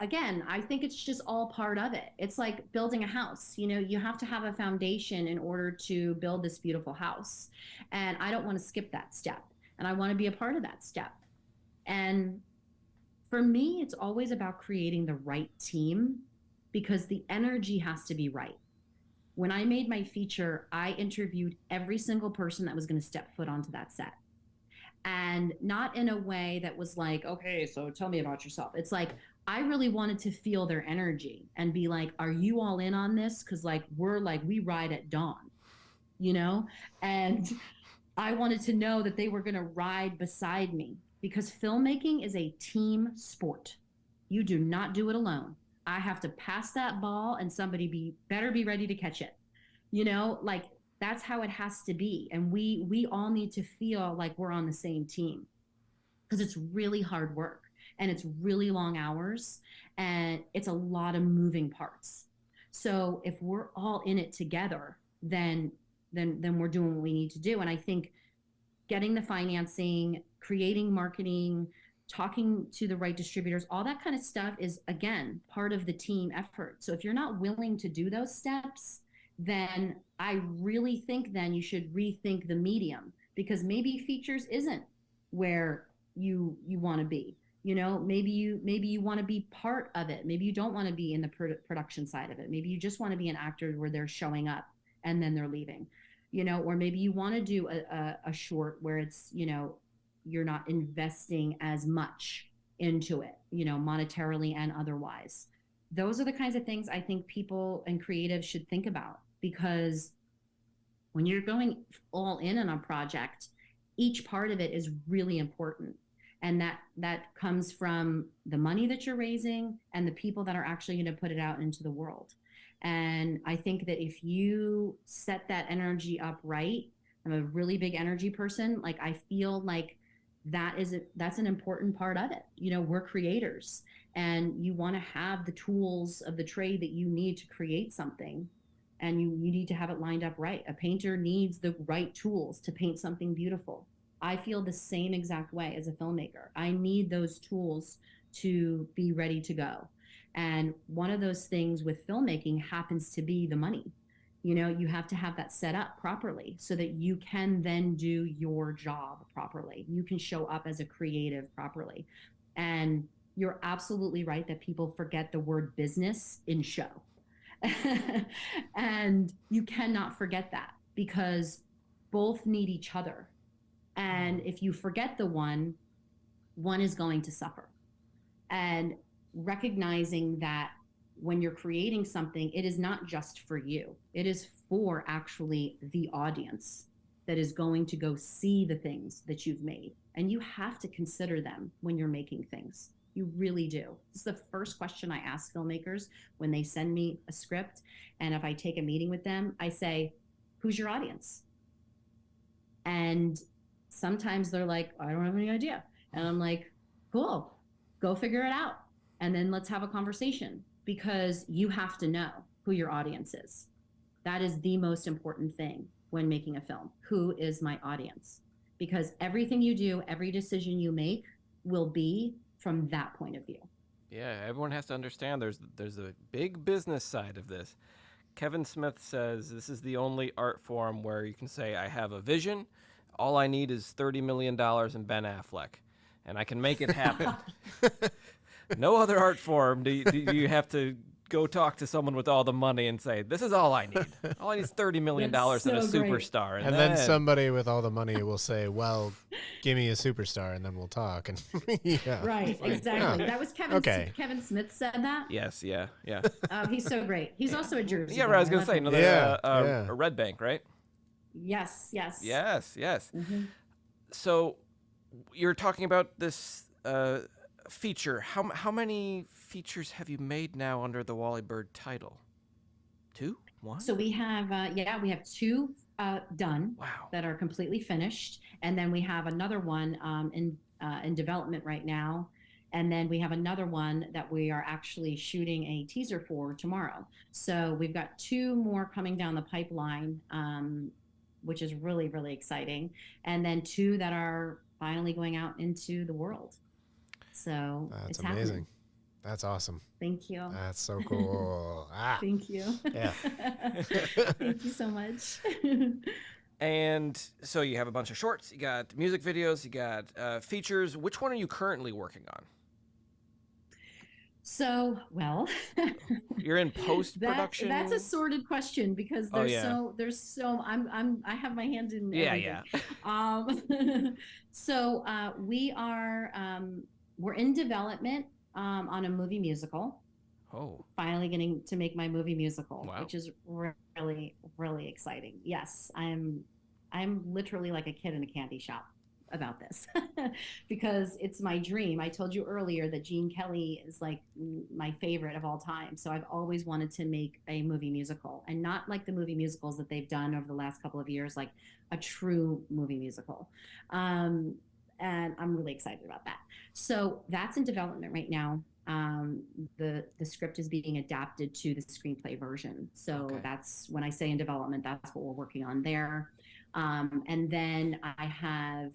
[SPEAKER 3] again, I think it's just all part of it. It's like building a house. You have to have a foundation in order to build this beautiful house. And I don't want to skip that step. And I want to be a part of that step. And for me, it's always about creating the right team because the energy has to be right. When I made my feature, I interviewed every single person that was going to step foot onto that set. And not in a way that was like, okay, so tell me about yourself. It's like, I really wanted to feel their energy and be like, are you all in on this? Because we ride at dawn, And I wanted to know that they were going to ride beside me because filmmaking is a team sport. You do not do it alone. I have to pass that ball and somebody better be ready to catch it. That's how it has to be. And we all need to feel like we're on the same team because it's really hard work and it's really long hours and it's a lot of moving parts. So if we're all in it together, then we're doing what we need to do. And I think getting the financing, creating marketing, talking to the right distributors, all that kind of stuff is, again, part of the team effort. So if you're not willing to do those steps, then I really think then you should rethink the medium because maybe features isn't where you want to be. Maybe you want to be part of it. Maybe you don't want to be in the production side of it. Maybe you just want to be an actor where they're showing up and then they're leaving, or maybe you want to do a short where it's, you're not investing as much into it, monetarily and otherwise. Those are the kinds of things I think people and creatives should think about because when you're going all in on a project, each part of it is really important. And that comes from the money that you're raising and the people that are actually going to put it out into the world. And I think that if you set that energy up right, I'm a really big energy person. Like, I feel like that's an important part of it. You know, we're creators, and you want to have the tools of the trade that you need to create something, and you need to have it lined up right. A painter needs the right tools to paint something beautiful. I feel the same exact way as a filmmaker. I need those tools to be ready to go. And one of those things with filmmaking happens to be the money. You know, you have to have that set up properly so that you can then do your job properly. You can show up as a creative properly. And you're absolutely right that people forget the word business in show. And you cannot forget that, because both need each other. And if you forget the one is going to suffer. And recognizing that when you're creating something, it is not just for you. It is for actually the audience that is going to go see the things that you've made. And you have to consider them when you're making things. You really do. This is the first question I ask filmmakers when they send me a script. And if I take a meeting with them, I say, who's your audience? And sometimes they're like, I don't have any idea. And I'm like, cool, go figure it out. And then let's have a conversation, because you have to know who your audience is. That is the most important thing when making a film. Who is my audience? Because everything you do, every decision you make will be from that point of view.
[SPEAKER 2] Yeah, everyone has to understand there's a big business side of this. Kevin Smith says this is the only art form where you can say, I have a vision. All I need is $30 million and Ben Affleck, and I can make it happen. No other art form do you have to go talk to someone with all the money and say, this is all I need. All I need is $30 million and a superstar.
[SPEAKER 1] And then somebody with all the money will say, well, give me a superstar and then we'll talk. And yeah.
[SPEAKER 3] Right, exactly. That was Kevin Smith said that?
[SPEAKER 2] Yes, yeah.
[SPEAKER 3] He's so great. He's also a Jersey.
[SPEAKER 2] Yeah, right, I was going to say, another a Red Bank, right?
[SPEAKER 3] Yes.
[SPEAKER 2] Mm-hmm. So you're talking about this feature. How many features have you made now under the WallyBird title? 2? 1?
[SPEAKER 3] So we have we have 2 done.
[SPEAKER 2] Wow.
[SPEAKER 3] That are completely finished, and then we have another one in development right now, and then we have another one that we are actually shooting a teaser for tomorrow. So we've got 2 more coming down the pipeline, which is really, really exciting, and then 2 that are finally going out into the world. So
[SPEAKER 1] that's
[SPEAKER 3] it's
[SPEAKER 1] amazing.
[SPEAKER 3] happening.
[SPEAKER 1] That's awesome.
[SPEAKER 3] Thank you.
[SPEAKER 1] That's so cool.
[SPEAKER 3] Thank you.
[SPEAKER 1] Yeah.
[SPEAKER 3] Thank you so much.
[SPEAKER 2] And so you have a bunch of shorts, you got music videos, you got features. Which one are you currently working on?
[SPEAKER 3] So, well,
[SPEAKER 2] you're in post-production.
[SPEAKER 3] That's a sorted question, because I have my hand in everything. So we are we're in development on a movie musical.
[SPEAKER 2] Oh.
[SPEAKER 3] Finally getting to make my movie musical,
[SPEAKER 2] wow.
[SPEAKER 3] Which is really, really exciting. Yes, I'm literally like a kid in a candy shop about this because it's my dream. I told you earlier that Gene Kelly is like my favorite of all time. So I've always wanted to make a movie musical, and not like the movie musicals that they've done over the last couple of years, like a true movie musical. And I'm really excited about that. So that's in development right now. The script is being adapted to the screenplay version. So that's, when I say in development, that's what we're working on there. And then I have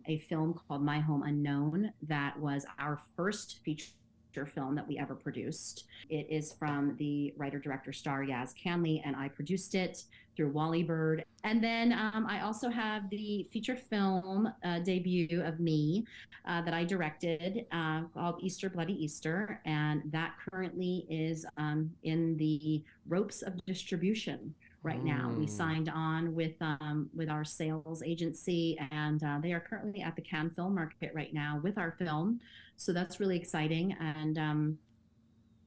[SPEAKER 3] a film called My Home Unknown that was our first feature film that we ever produced. It is from the writer-director star Yaz Canley, and I produced it through WallyBird. And then I also have the feature film debut of me that I directed called Easter Bloody Easter, and that currently is in the ropes of distribution right now. We signed on with our sales agency, and they are currently at the Cannes Film Market right now with our film. So that's really exciting. And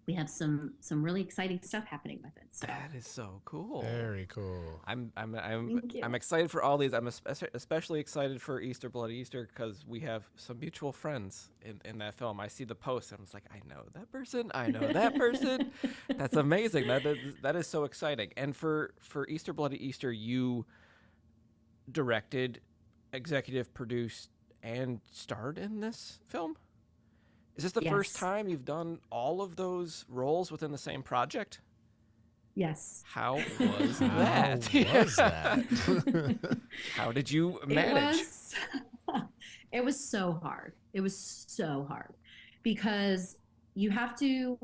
[SPEAKER 3] we have some really exciting stuff happening with it. So
[SPEAKER 2] That is so cool.
[SPEAKER 1] Very cool.
[SPEAKER 3] Thank you.
[SPEAKER 2] I'm excited for all these. I'm especially excited for Easter Bloody Easter because we have some mutual friends in that film. I see the post and I was like, I know that person. I know that person. That's amazing. That is so exciting. And for Easter Bloody Easter, you directed, executive produced, and starred in this film. Is this the first
[SPEAKER 3] Yes.
[SPEAKER 2] time you've done all of those roles within the same project?
[SPEAKER 3] Yes.
[SPEAKER 2] How was that?
[SPEAKER 1] How was that?
[SPEAKER 2] How did you manage?
[SPEAKER 3] It was so hard. It was so hard because you have to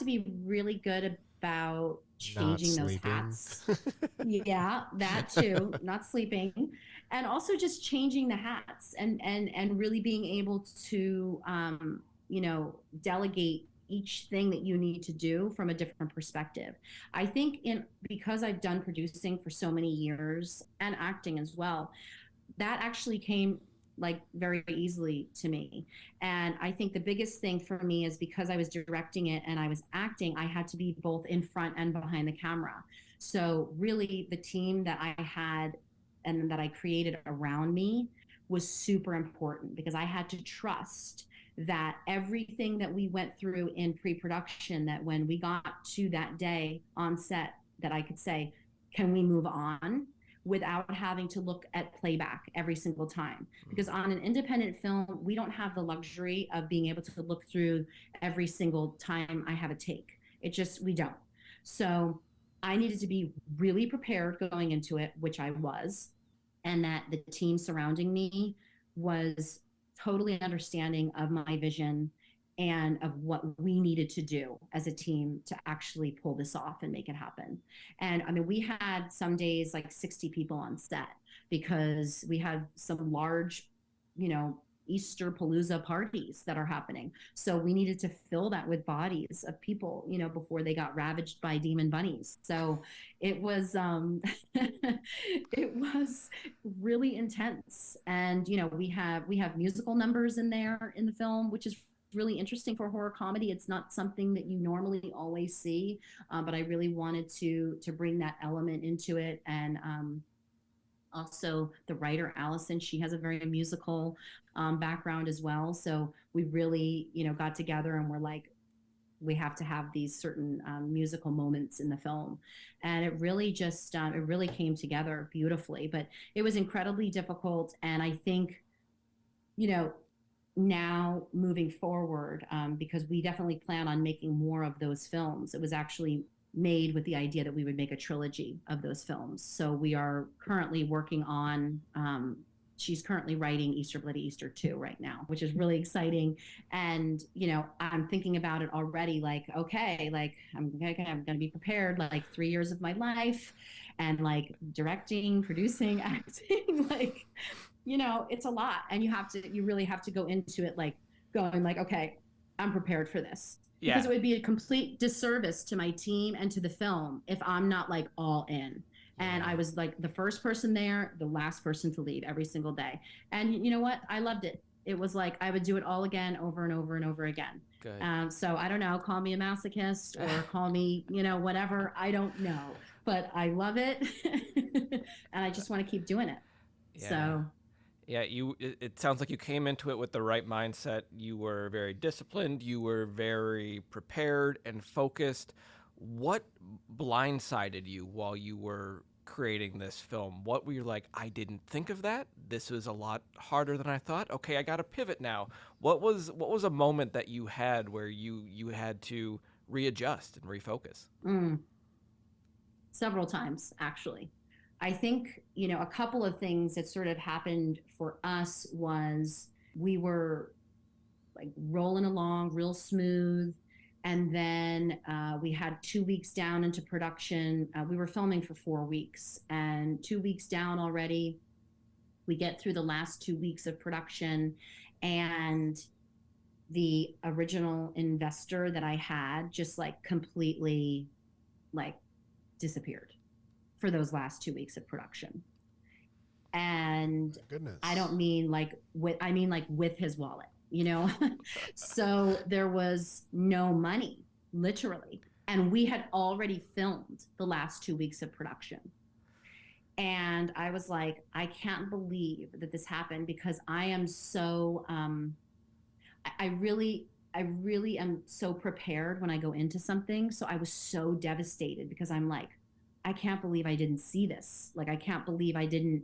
[SPEAKER 3] be really good about changing those hats. Yeah, that too. Not sleeping, and also just changing the hats and really being able to delegate each thing that you need to do from a different perspective. I think because I've done producing for so many years and acting as well, that actually came like very easily to me. And I think the biggest thing for me is because I was directing it and I was acting, I had to be both in front and behind the camera. So really the team that I had and that I created around me was super important because I had to trust that everything that we went through in pre-production, that when we got to that day on set, that I could say, can we move on, without having to look at playback every single time. Because on an independent film, we don't have the luxury of being able to look through every single time I have a take. We don't. So I needed to be really prepared going into it, which I was, and that the team surrounding me was totally understanding of my vision and of what we needed to do as a team to actually pull this off and make it happen. And I mean, we had some days like 60 people on set because we had some large, Easter Palooza parties that are happening. So we needed to fill that with bodies of people, before they got ravaged by demon bunnies. So it was, it was really intense. And, we have musical numbers in there in the film, which is really interesting for horror comedy. It's not something that you normally always see, but I really wanted to bring that element into it. And also the writer Allison, she has a very musical background as well. So we really, got together and we're like, we have to have these certain musical moments in the film. And it really just, it really came together beautifully, but it was incredibly difficult. And I think, now moving forward, because we definitely plan on making more of those films. It was actually made with the idea that we would make a trilogy of those films. So we are currently working on, she's currently writing Easter Bloody Easter 2 right now, which is really exciting. And, I'm thinking about it already, like, okay, like I'm going to be prepared, like 3 years of my life and like directing, producing, acting, like, it's a lot. And you really have to go into it like going like, okay, I'm prepared for this. Yeah. Because it would be a complete disservice to my team and to the film if I'm not like all in. And I was like the first person there, the last person to leave every single day. And you know what? I loved it. It was like I would do it all again, over and over and over again. Good. So I don't know, call me a masochist or call me, whatever. I don't know, but I love it. And I just want to keep doing it. Yeah. So.
[SPEAKER 2] Yeah, it sounds like you came into it with the right mindset. You were very disciplined. You were very prepared and focused. What blindsided you while you were creating this film? What were you like, I didn't think of that? This was a lot harder than I thought. Okay, I got to pivot now. What was a moment that you had where you had to readjust and refocus?
[SPEAKER 3] Several times, actually. I think, a couple of things that sort of happened for us was we were like rolling along real smooth. And then we had 2 weeks down into production. We were filming for 4 weeks, and 2 weeks down already, we get through the last 2 weeks of production, and the original investor that I had just like completely like disappeared for those last 2 weeks of production. And goodness. I don't mean like I mean like with his wallet, So there was no money literally. And we had already filmed the last 2 weeks of production. And I was like, I can't believe that this happened, because I am so, I really am so prepared when I go into something. So I was so devastated, because I'm like, I can't believe I didn't see this. Like, I can't believe I didn't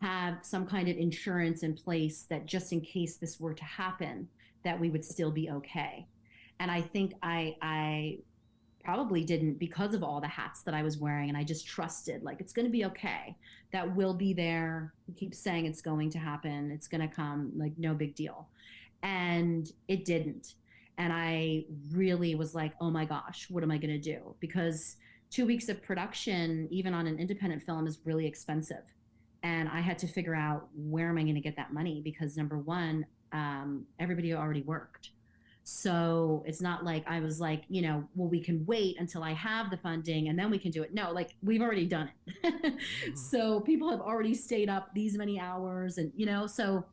[SPEAKER 3] have some kind of insurance in place that just in case this were to happen, that we would still be okay. And I think I probably didn't, because of all the hats that I was wearing, and I just trusted, like, it's going to be okay. That will be there. He keeps saying it's going to happen. It's going to come, like, no big deal. And it didn't. And I really was like, oh my gosh, what am I going to do? Because 2 weeks of production, even on an independent film, is really expensive. And I had to figure out, where am I going to get that money? Because number one, everybody already worked. So it's not like I was like, well, we can wait until I have the funding and then we can do it. No, like, we've already done it. So people have already stayed up these many hours, and, so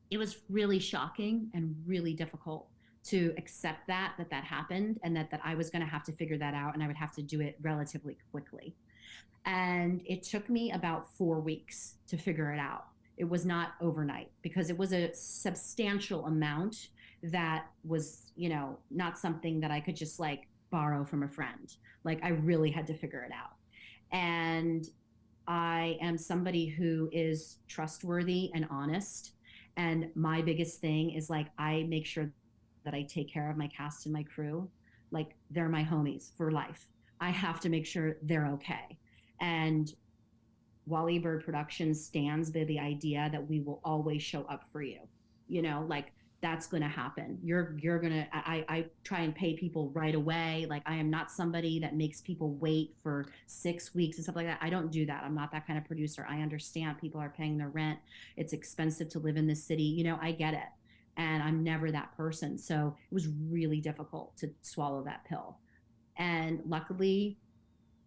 [SPEAKER 3] it was really shocking and really difficult to accept that happened, and that I was going to have to figure that out, and I would have to do it relatively quickly. And it took me about 4 weeks to figure it out. It was not overnight, because it was a substantial amount that was, not something that I could just, like, borrow from a friend. Like, I really had to figure it out. And I am somebody who is trustworthy and honest. And my biggest thing is, like, I make sure that I take care of my cast and my crew. Like, they're my homies for life. I have to make sure they're okay. And WallyBird Productions stands by the idea that we will always show up for you. Like, that's going to happen. You're going to, I try and pay people right away. Like, I am not somebody that makes people wait for 6 weeks and stuff like that. I don't do that. I'm not that kind of producer. I understand people are paying their rent. It's expensive to live in this city. I get it. And I'm never that person. So it was really difficult to swallow that pill. And luckily,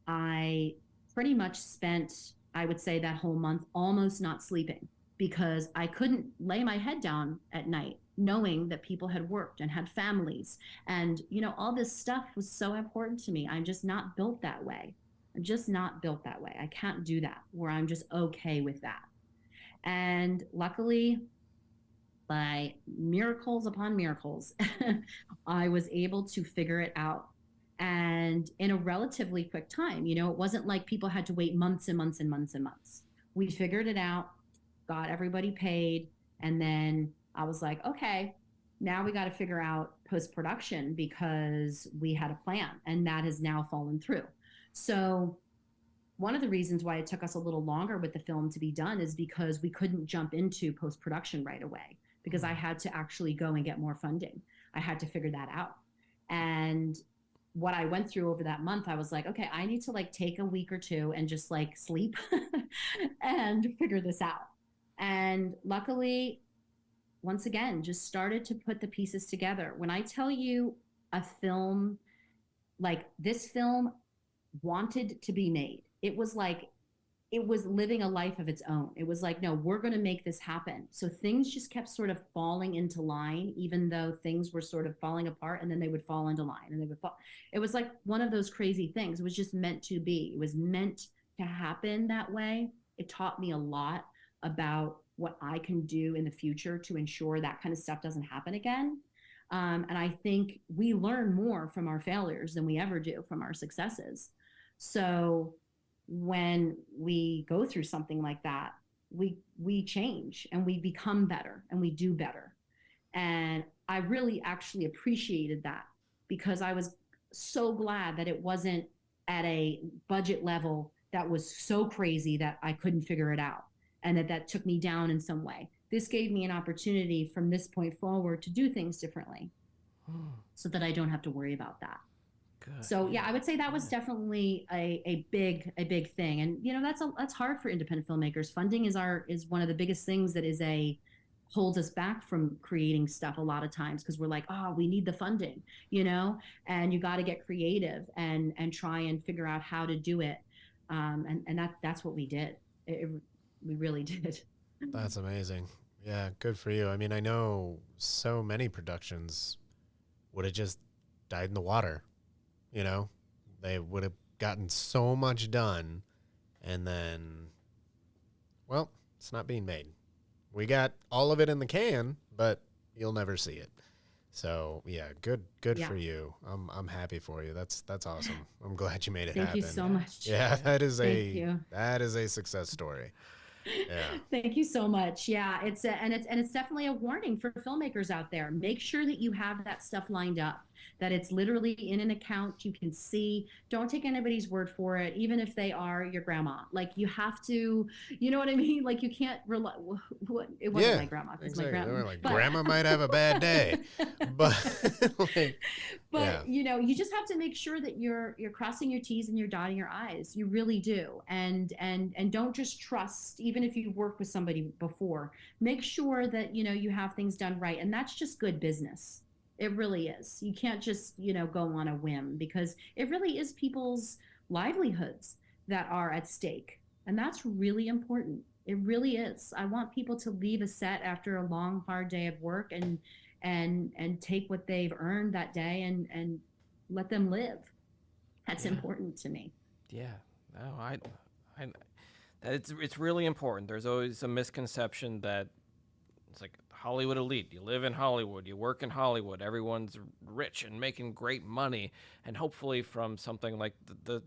[SPEAKER 3] I pretty much spent, I would say, that whole month almost not sleeping, because I couldn't lay my head down at night knowing that people had worked and had families. And, all this stuff was so important to me. I'm just not built that way. I'm just not built that way. I can't do that, where I'm just okay with that. And luckily, by miracles upon miracles, I was able to figure it out. And in a relatively quick time. It wasn't like people had to wait months and months and months and months. We figured it out, got everybody paid, and then I was like, okay, now we got to figure out post-production, because we had a plan, and that has now fallen through. So one of the reasons why it took us a little longer with the film to be done is because we couldn't jump into post-production right away, because I had to actually go and get more funding. I had to figure that out. And what I went through over that month, I was like, okay, I need to, like, take a week or two and just, like, sleep and figure this out. And luckily, once again, just started to put the pieces together. When I tell you, a film, like, this film wanted to be made, it was like, it was living a life of its own. It was like, no, we're going to make this happen. So things just kept sort of falling into line, even though things were sort of falling apart, and then they would fall into line, and they would fall. It was like one of those crazy things. It was just meant to be. It was meant to happen that way. It taught me a lot about what I can do in the future to ensure that kind of stuff doesn't happen again. And I think we learn more from our failures than we ever do from our successes. So when we go through something like that, we change and we become better and we do better. And I really actually appreciated that, because I was so glad that it wasn't at a budget level that was so crazy that I couldn't figure it out, and that took me down in some way. This gave me an opportunity from this point forward to do things differently, so that I don't have to worry about that.
[SPEAKER 2] Good.
[SPEAKER 3] So yeah, I would say that was definitely a big thing. And that's hard for independent filmmakers. Funding is one of the biggest things that holds us back from creating stuff a lot of times, because we're like, oh, we need the funding, and you got to get creative and try and figure out how to do it. And that's what we did. We really did.
[SPEAKER 1] That's amazing. Yeah, good for you. I mean, I know so many productions would have just died in the water. You know, they would have gotten so much done, and then, well, it's not being made. We got all of it in the can, but you'll never see it. So yeah, good for you. I'm happy for you. That's awesome. I'm glad you made it happen.
[SPEAKER 3] Thank you so much.
[SPEAKER 1] Yeah, that is a success story. Yeah.
[SPEAKER 3] Thank you so much. Yeah, it's definitely a warning for filmmakers out there. Make sure that you have that stuff lined up, that it's literally in an account you can see. Don't take anybody's word for it, even if they are your grandma. Like, you have to, you know what I mean? Like, you can't rely. It wasn't my grandma.
[SPEAKER 1] Exactly.
[SPEAKER 3] My grandma,
[SPEAKER 1] grandma might have a bad day, but
[SPEAKER 3] you know, you just have to make sure that you're crossing your T's and you're dotting your I's. You really do, and don't just trust. Even if you worked with somebody before, make sure that, you know, you have things done right. And that's just good business. It really is. You can't just, you know, go on a whim, because it really is people's livelihoods that are at stake. And that's really important. It really is. I want people to leave a set after a long, hard day of work and take what they've earned that day and let them live. That's important to me.
[SPEAKER 2] Yeah. No, it's really important. There's always a misconception that it's like Hollywood elite. You live in Hollywood, you work in Hollywood, everyone's rich and making great money. And hopefully from something like the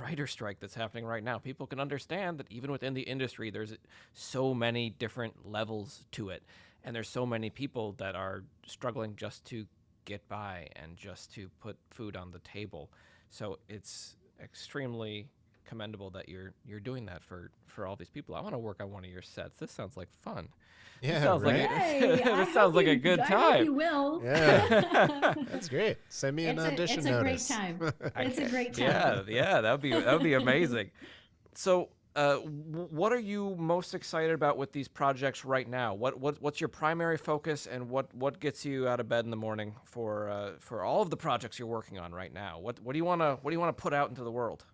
[SPEAKER 2] writer's strike that's happening right now, people can understand that even within the industry, there's so many different levels to it. And there's so many people that are struggling just to get by and just to put food on the table. So it's extremely commendable that you're doing that for all these people. I want to work on one of your sets. This sounds like fun.
[SPEAKER 1] Yeah,
[SPEAKER 2] sounds
[SPEAKER 1] right?
[SPEAKER 2] This sounds like a good time.
[SPEAKER 3] I hope you will.
[SPEAKER 1] Yeah, that's great. Send me an audition notice.
[SPEAKER 3] It's a great time. It's a great time.
[SPEAKER 2] Yeah, that'd be amazing. So, what are you most excited about with these projects right now? What's your primary focus, and what gets you out of bed in the morning for all of the projects you're working on right now? What do you want to put out into the world?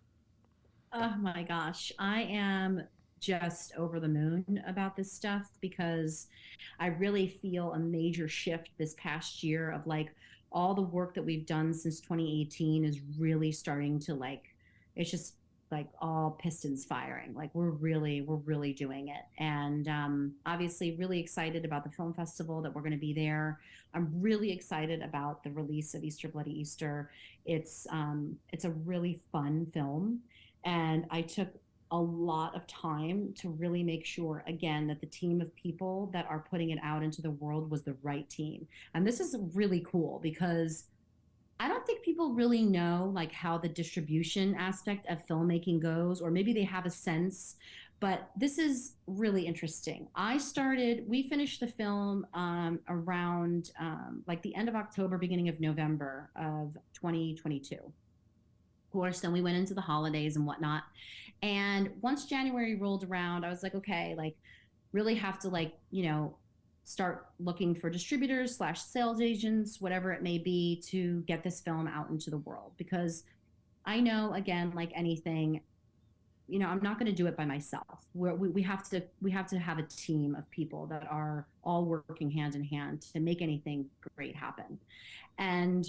[SPEAKER 3] Oh my gosh, I am just over the moon about this stuff, because I really feel a major shift this past year of, like, all the work that we've done since 2018 is really starting to, like, it's just like all pistons firing. Like, we're really doing it. And obviously really excited about the film festival that we're going to be there. I'm really excited about the release of Easter Bloody Easter. It's a really fun film. And I took a lot of time to really make sure, again, that the team of people that are putting it out into the world was the right team. And this is really cool, because I don't think people really know, like, how the distribution aspect of filmmaking goes, or maybe they have a sense, but this is really interesting. We finished the film around like the end of October, beginning of November of 2022. Course, then we went into the holidays and whatnot. And once January rolled around, I was like, okay, like, really have to, like, you know, start looking for distributors / sales agents, whatever it may be, to get this film out into the world. Because I know, again, like anything, you know, I'm not going to do it by myself. We have to have a team of people that are all working hand in hand to make anything great happen. And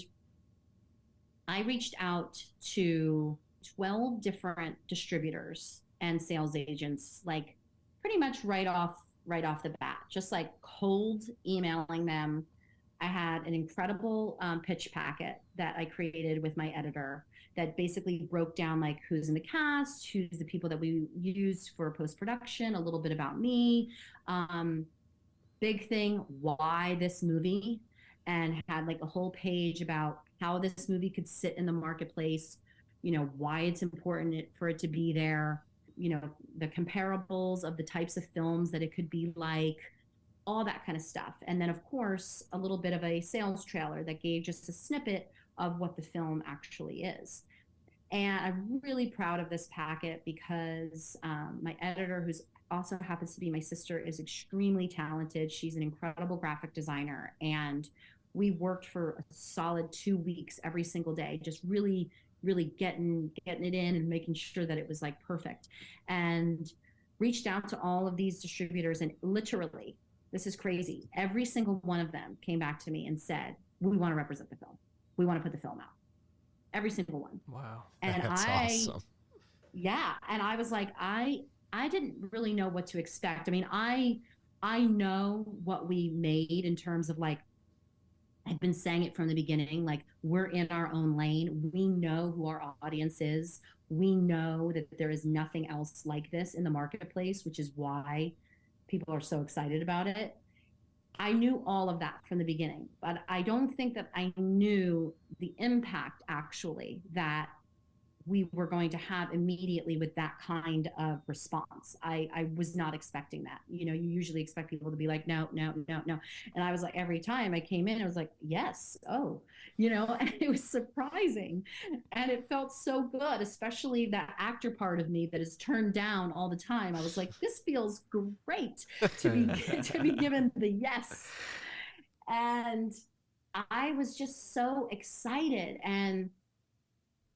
[SPEAKER 3] I reached out to 12 different distributors and sales agents, like, pretty much right off the bat, just like cold emailing them. I had an incredible pitch packet that I created with my editor that basically broke down, like, who's in the cast, who's the people that we use for post-production, a little bit about me. Big thing, why this movie, and had, like, a whole page about how this movie could sit in the marketplace, you know, why it's important for it to be there, you know, the comparables of the types of films that it could be like, all that kind of stuff. And then, of course, a little bit of a sales trailer that gave just a snippet of what the film actually is. And I'm really proud of this packet, because my editor, who's also happens to be my sister, is extremely talented. She's an incredible graphic designer, and we worked for a solid 2 weeks every single day, just really getting it in and making sure that it was, like, perfect. And reached out to all of these distributors, and literally, this is crazy, every single one of them came back to me and said, we want to represent the film. we want to put the film out. Every single one.
[SPEAKER 2] Wow.
[SPEAKER 3] And
[SPEAKER 1] That's awesome.
[SPEAKER 3] Yeah. And I was like, I didn't really know what to expect. I mean, I know what we made in terms of like, I've been saying it from the beginning, like we're in our own lane. We know who our audience is. We know that there is nothing else like this in the marketplace, which is why people are so excited about it. I knew all of that from the beginning, but I don't think that I knew the impact actually that we were going to have immediately with that kind of response. I was not expecting that. You know, you usually expect people to be like, no, no, no, no. And I was like, every time I came in, I was like, yes, oh, you know, and it was surprising. And it felt so good, especially that actor part of me that is turned down all the time. I was like, this feels great to be given the yes. And I was just so excited and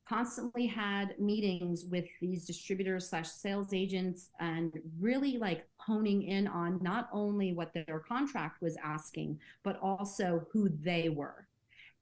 [SPEAKER 3] constantly had meetings with these distributors slash sales agents and really like honing in on not only what their contract was asking, but also who they were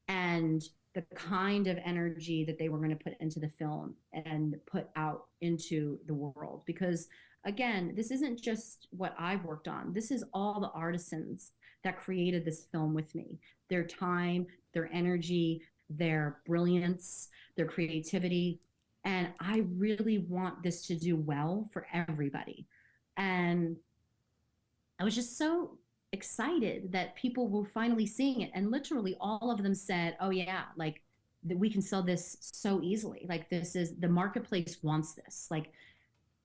[SPEAKER 3] and the kind of energy that they were going to put into the film and put out into the world. Because again, this isn't just what I've worked on. This is all the artisans that created this film with me, their time, their energy, their brilliance, their creativity. And I really want this to do well for everybody. And I was just so excited that people were finally seeing it. And literally all of them said, oh, yeah, like that we can sell this so easily. Like this is the marketplace wants this. Like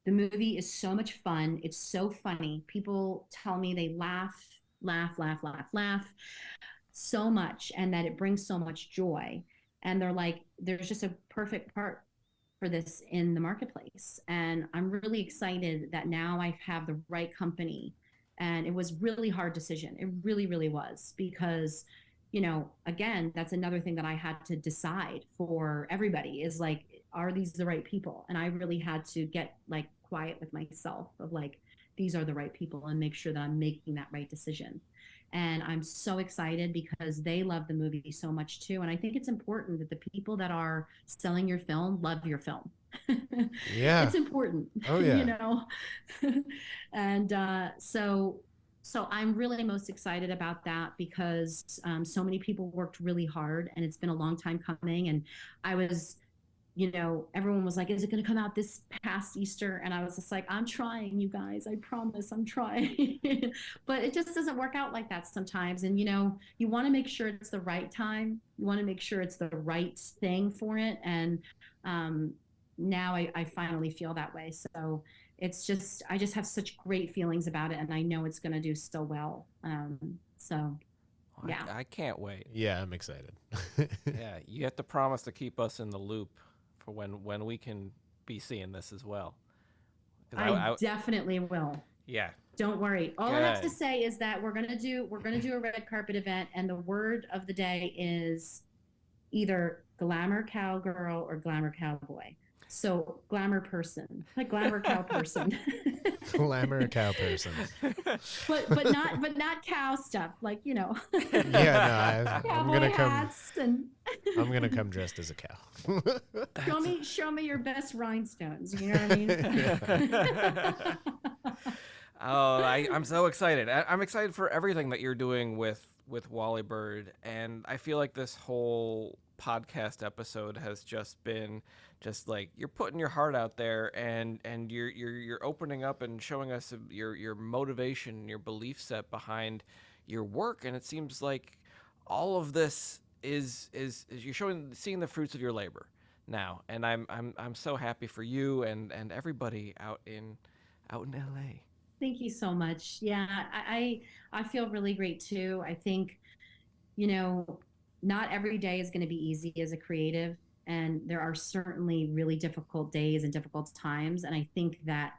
[SPEAKER 3] the movie is so much fun. It's so funny. People tell me they laugh so much and that it brings so much joy. And they're like, there's just a perfect part for this in the marketplace. And I'm really excited that now I have the right company. And it was really hard decision. It really, really was because, you know, again, that's another thing that I had to decide for everybody is like, are these the right people? And I really had to get like quiet with myself of like, these are the right people and make sure that I'm making that right decision. And I'm so excited because they love the movie so much too. And I think it's important that the people that are selling your film love your film.
[SPEAKER 1] Yeah.
[SPEAKER 3] It's important.
[SPEAKER 1] Oh, yeah.
[SPEAKER 3] You know? And so I'm really most excited about that because so many people worked really hard and it's been a long time coming. And I was, you know, everyone was like, is it going to come out this past Easter? And I was just like, I'm trying, you guys, I promise I'm trying. But it just doesn't work out like that sometimes. And, you know, you want to make sure it's the right time. You want to make sure it's the right thing for it. And now I finally feel that way. So it's just, I just have such great feelings about it. And I know it's going to do so well. So yeah.
[SPEAKER 2] I can't wait.
[SPEAKER 1] Yeah, I'm excited.
[SPEAKER 2] Yeah, you have to promise to keep us in the loop for when we can be seeing this as well.
[SPEAKER 3] I definitely will.
[SPEAKER 2] Yeah.
[SPEAKER 3] Don't worry. All I have to say is that we're gonna do a red carpet event, and the word of the day is either glamour cowgirl or glamour cowboy. So glamour person, like glamour cow person.
[SPEAKER 1] Glamour cow person.
[SPEAKER 3] but not cow stuff, like, you know.
[SPEAKER 1] Yeah, no, I'm gonna come.
[SPEAKER 3] And
[SPEAKER 1] I'm gonna come dressed as a cow.
[SPEAKER 3] show me your best rhinestones. You know what I mean?
[SPEAKER 2] Oh, I'm so excited. I'm excited for everything that you're doing with WallyBird, and I feel like this whole podcast episode has just been just like you're putting your heart out there and you're opening up and showing us your motivation, your belief set behind your work, and it seems like all of this is you're seeing the fruits of your labor now, and I'm so happy for you and everybody out in LA.
[SPEAKER 3] Thank you so much. Yeah, I feel really great too. I think, you know, not every day is going to be easy as a creative, and there are certainly really difficult days and difficult times. And I think that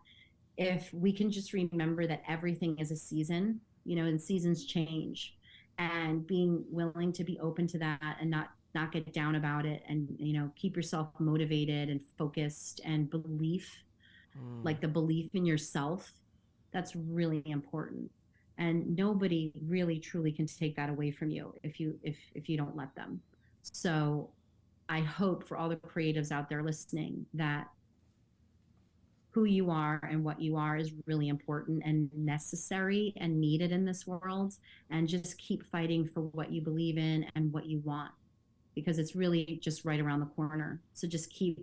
[SPEAKER 3] if we can just remember that everything is a season, you know, and seasons change, and being willing to be open to that and not get down about it, and, you know, keep yourself motivated and focused and like the belief in yourself, that's really important. And nobody really truly can take that away from you if you don't let them. So I hope for all the creatives out there listening that who you are and what you are is really important and necessary and needed in this world. And just keep fighting for what you believe in and what you want, because it's really just right around the corner. So just keep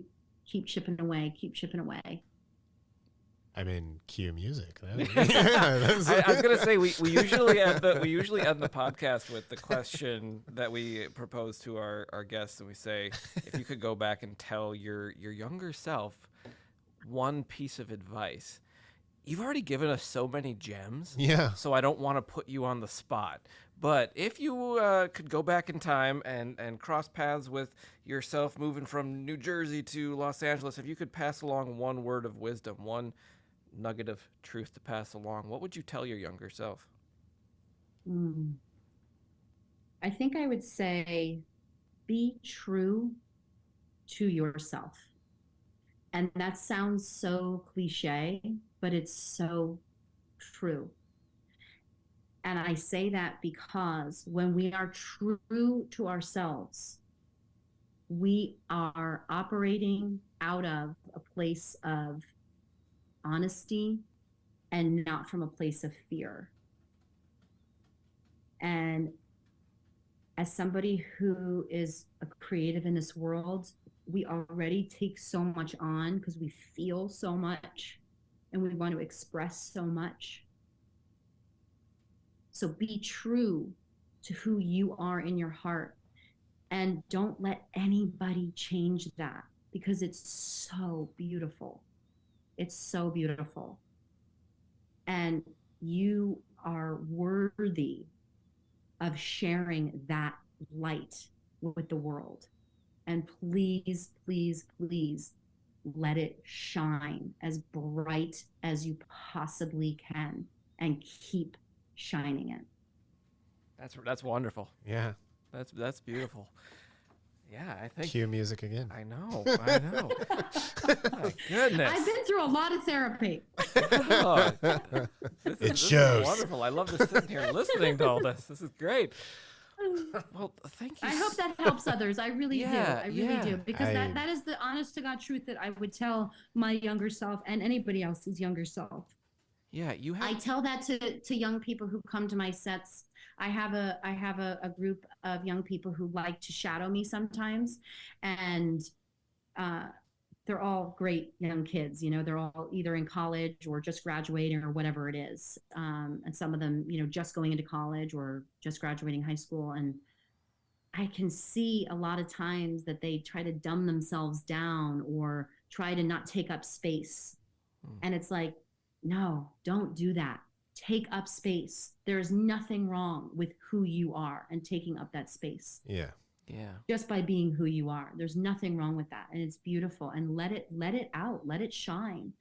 [SPEAKER 3] chipping away, keep chipping away.
[SPEAKER 1] I mean, cue music.
[SPEAKER 2] I was gonna say we usually end the podcast with the question that we propose to our guests, and we say, if you could go back and tell your younger self one piece of advice. You've already given us so many gems,
[SPEAKER 1] yeah.
[SPEAKER 2] So I don't want to put you on the spot. But if you could go back in time and cross paths with yourself moving from New Jersey to Los Angeles, if you could pass along one word of wisdom, one nugget of truth to pass along, what would you tell your younger self?
[SPEAKER 3] I think I would say be true to yourself. And that sounds so cliche, but it's so true. And I say that because when we are true to ourselves, we are operating out of a place of honesty and not from a place of fear. And as somebody who is a creative in this world, we already take so much on because we feel so much and we want to express so much. So be true to who you are in your heart, and don't let anybody change that, because it's so beautiful. It's so beautiful. And you are worthy of sharing that light with the world. And please, please, please let it shine as bright as you possibly can, and keep shining it.
[SPEAKER 2] That's wonderful.
[SPEAKER 1] Yeah.
[SPEAKER 2] That's beautiful. Yeah, I think.
[SPEAKER 1] Cue music again.
[SPEAKER 2] I know. My goodness.
[SPEAKER 3] I've been through a lot of therapy.
[SPEAKER 2] Oh,
[SPEAKER 1] It shows.
[SPEAKER 2] Is wonderful. I love just sitting here listening to all this. This is great. Well, thank you.
[SPEAKER 3] I hope that helps others. I really do. I really do. Because that is the honest to God truth that I would tell my younger self and anybody else's younger self.
[SPEAKER 2] Yeah, you have.
[SPEAKER 3] I tell that to young people who come to my sets. I have a group of young people who like to shadow me sometimes, and they're all great young kids. You know, they're all either in college or just graduating or whatever it is. And some of them, you know, just going into college or just graduating high school. And I can see a lot of times that they try to dumb themselves down or try to not take up space. And it's like, no, don't do that. Take up space. There's nothing wrong with who you are and taking up that space.
[SPEAKER 1] Yeah.
[SPEAKER 2] Yeah.
[SPEAKER 3] Just by being who you are. There's nothing wrong with that. And it's beautiful. And let it out. Let it shine.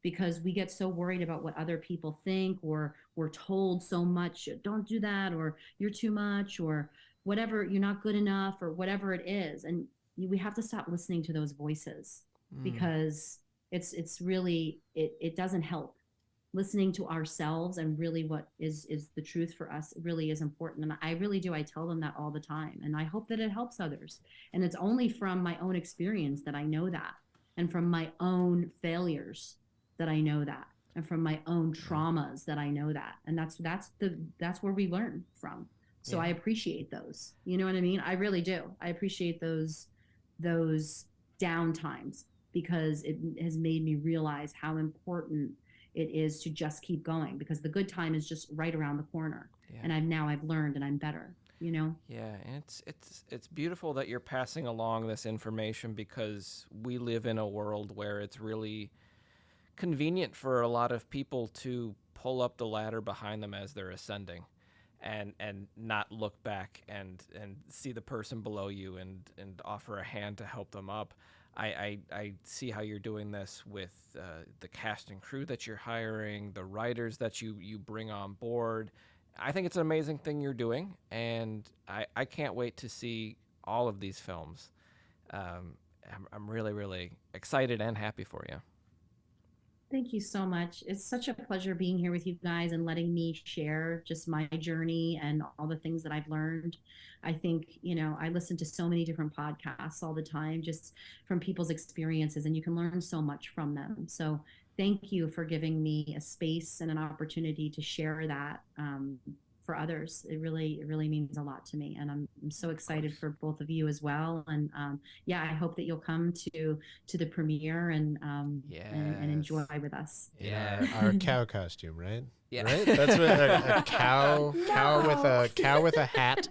[SPEAKER 3] Because we get so worried about what other people think, or we're told so much, don't do that, or you're too much, or whatever, you're not good enough, or whatever it is. And we have to stop listening to those voices, because it's really, it doesn't help. Listening to ourselves and really what is the truth for us really is important. And I really do. I tell them that all the time. And I hope that it helps others. And it's only from my own experience that I know that. And from my own failures that I know that. And from my own traumas that I know that. And that's where we learn from. So I appreciate those. You know what I mean? I really do. I appreciate those down times, because it has made me realize how important it is to just keep going, because the good time is just right around the corner. And I've learned and I'm better, you know?
[SPEAKER 2] Yeah. And it's beautiful that you're passing along this information, because we live in a world where it's really convenient for a lot of people to pull up the ladder behind them as they're ascending and not look back and see the person below you and offer a hand to help them up. I see how you're doing this with the cast and crew that you're hiring, the writers that you bring on board. I think it's an amazing thing you're doing, and I can't wait to see all of these films. I'm really, really excited and happy for you.
[SPEAKER 3] Thank you so much. It's such a pleasure being here with you guys and letting me share just my journey and all the things that I've learned. I think, I listen to so many different podcasts all the time, just from people's experiences, and you can learn so much from them. So thank you for giving me a space and an opportunity to share that for others. It really means a lot to me, and I'm so excited for both of you as well. And I hope that you'll come to the premiere and enjoy with us.
[SPEAKER 1] Yeah, our cow costume, right?
[SPEAKER 2] Yeah.
[SPEAKER 1] Right. That's what a cow with a hat.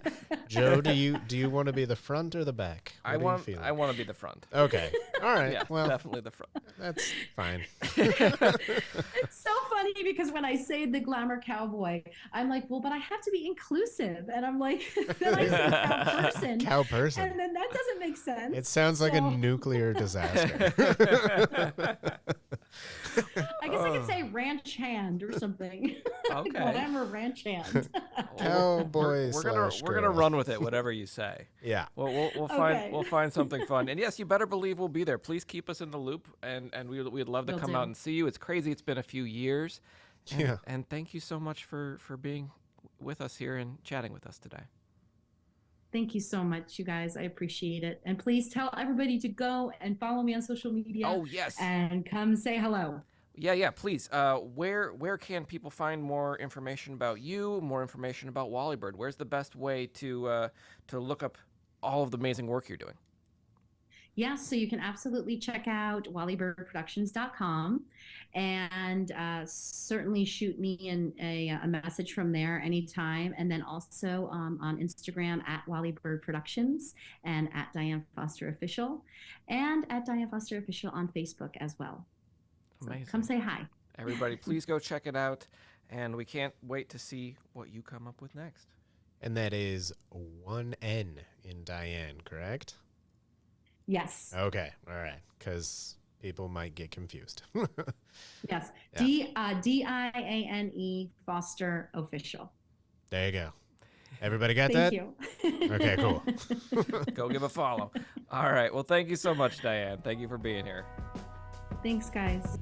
[SPEAKER 1] Joe, do you want to be the front or the back?
[SPEAKER 2] I want to be the front.
[SPEAKER 1] Okay. All right.
[SPEAKER 2] Yeah,
[SPEAKER 1] well,
[SPEAKER 2] definitely the front.
[SPEAKER 1] That's fine.
[SPEAKER 3] It's so funny because when I say the glamour cowboy, I'm like, well, but I have to be inclusive, and I'm like, then I say cow person.
[SPEAKER 1] Cow person.
[SPEAKER 3] And then that doesn't make sense.
[SPEAKER 1] It sounds like a nuclear disaster.
[SPEAKER 3] I guess I could say ranch hand or something.
[SPEAKER 2] Okay.
[SPEAKER 3] Whatever, ranch hand.
[SPEAKER 1] Cowboy.
[SPEAKER 2] We're gonna run with it, whatever you say.
[SPEAKER 1] Yeah.
[SPEAKER 2] We'll find something fun. And yes, you better believe we'll be there. Please keep us in the loop, and we'd love to come out and see you. It's crazy. It's been a few years. And thank you so much for being with us here and chatting with us today.
[SPEAKER 3] Thank you so much, you guys. I appreciate it. And please tell everybody to go and follow me on social media.
[SPEAKER 2] Oh, yes.
[SPEAKER 3] And come say hello.
[SPEAKER 2] Yeah, please. Where can people find more information about you, more information about WallyBird? Where's the best way to look up all of the amazing work you're doing?
[SPEAKER 3] Yes, so you can absolutely check out WallyBirdProductions.com, and certainly shoot me a message from there anytime. And then also on Instagram at WallyBird Productions and at Diane Foster Official, and at Diane Foster Official on Facebook as well.
[SPEAKER 2] Amazing.
[SPEAKER 3] So come say hi.
[SPEAKER 2] Everybody, please go check it out, and we can't wait to see what you come up with next.
[SPEAKER 1] And that is one N in Diane, correct?
[SPEAKER 3] Yes.
[SPEAKER 1] Okay. All right. Because people might get confused.
[SPEAKER 3] Yes.
[SPEAKER 1] Yeah.
[SPEAKER 3] Diane Foster Official.
[SPEAKER 1] There you go. Everybody got
[SPEAKER 3] Thank
[SPEAKER 1] that?
[SPEAKER 3] you.
[SPEAKER 1] Okay, cool.
[SPEAKER 2] Go give a follow. All right. Well, thank you so much, Diane. Thank you for being here.
[SPEAKER 3] Thanks, guys.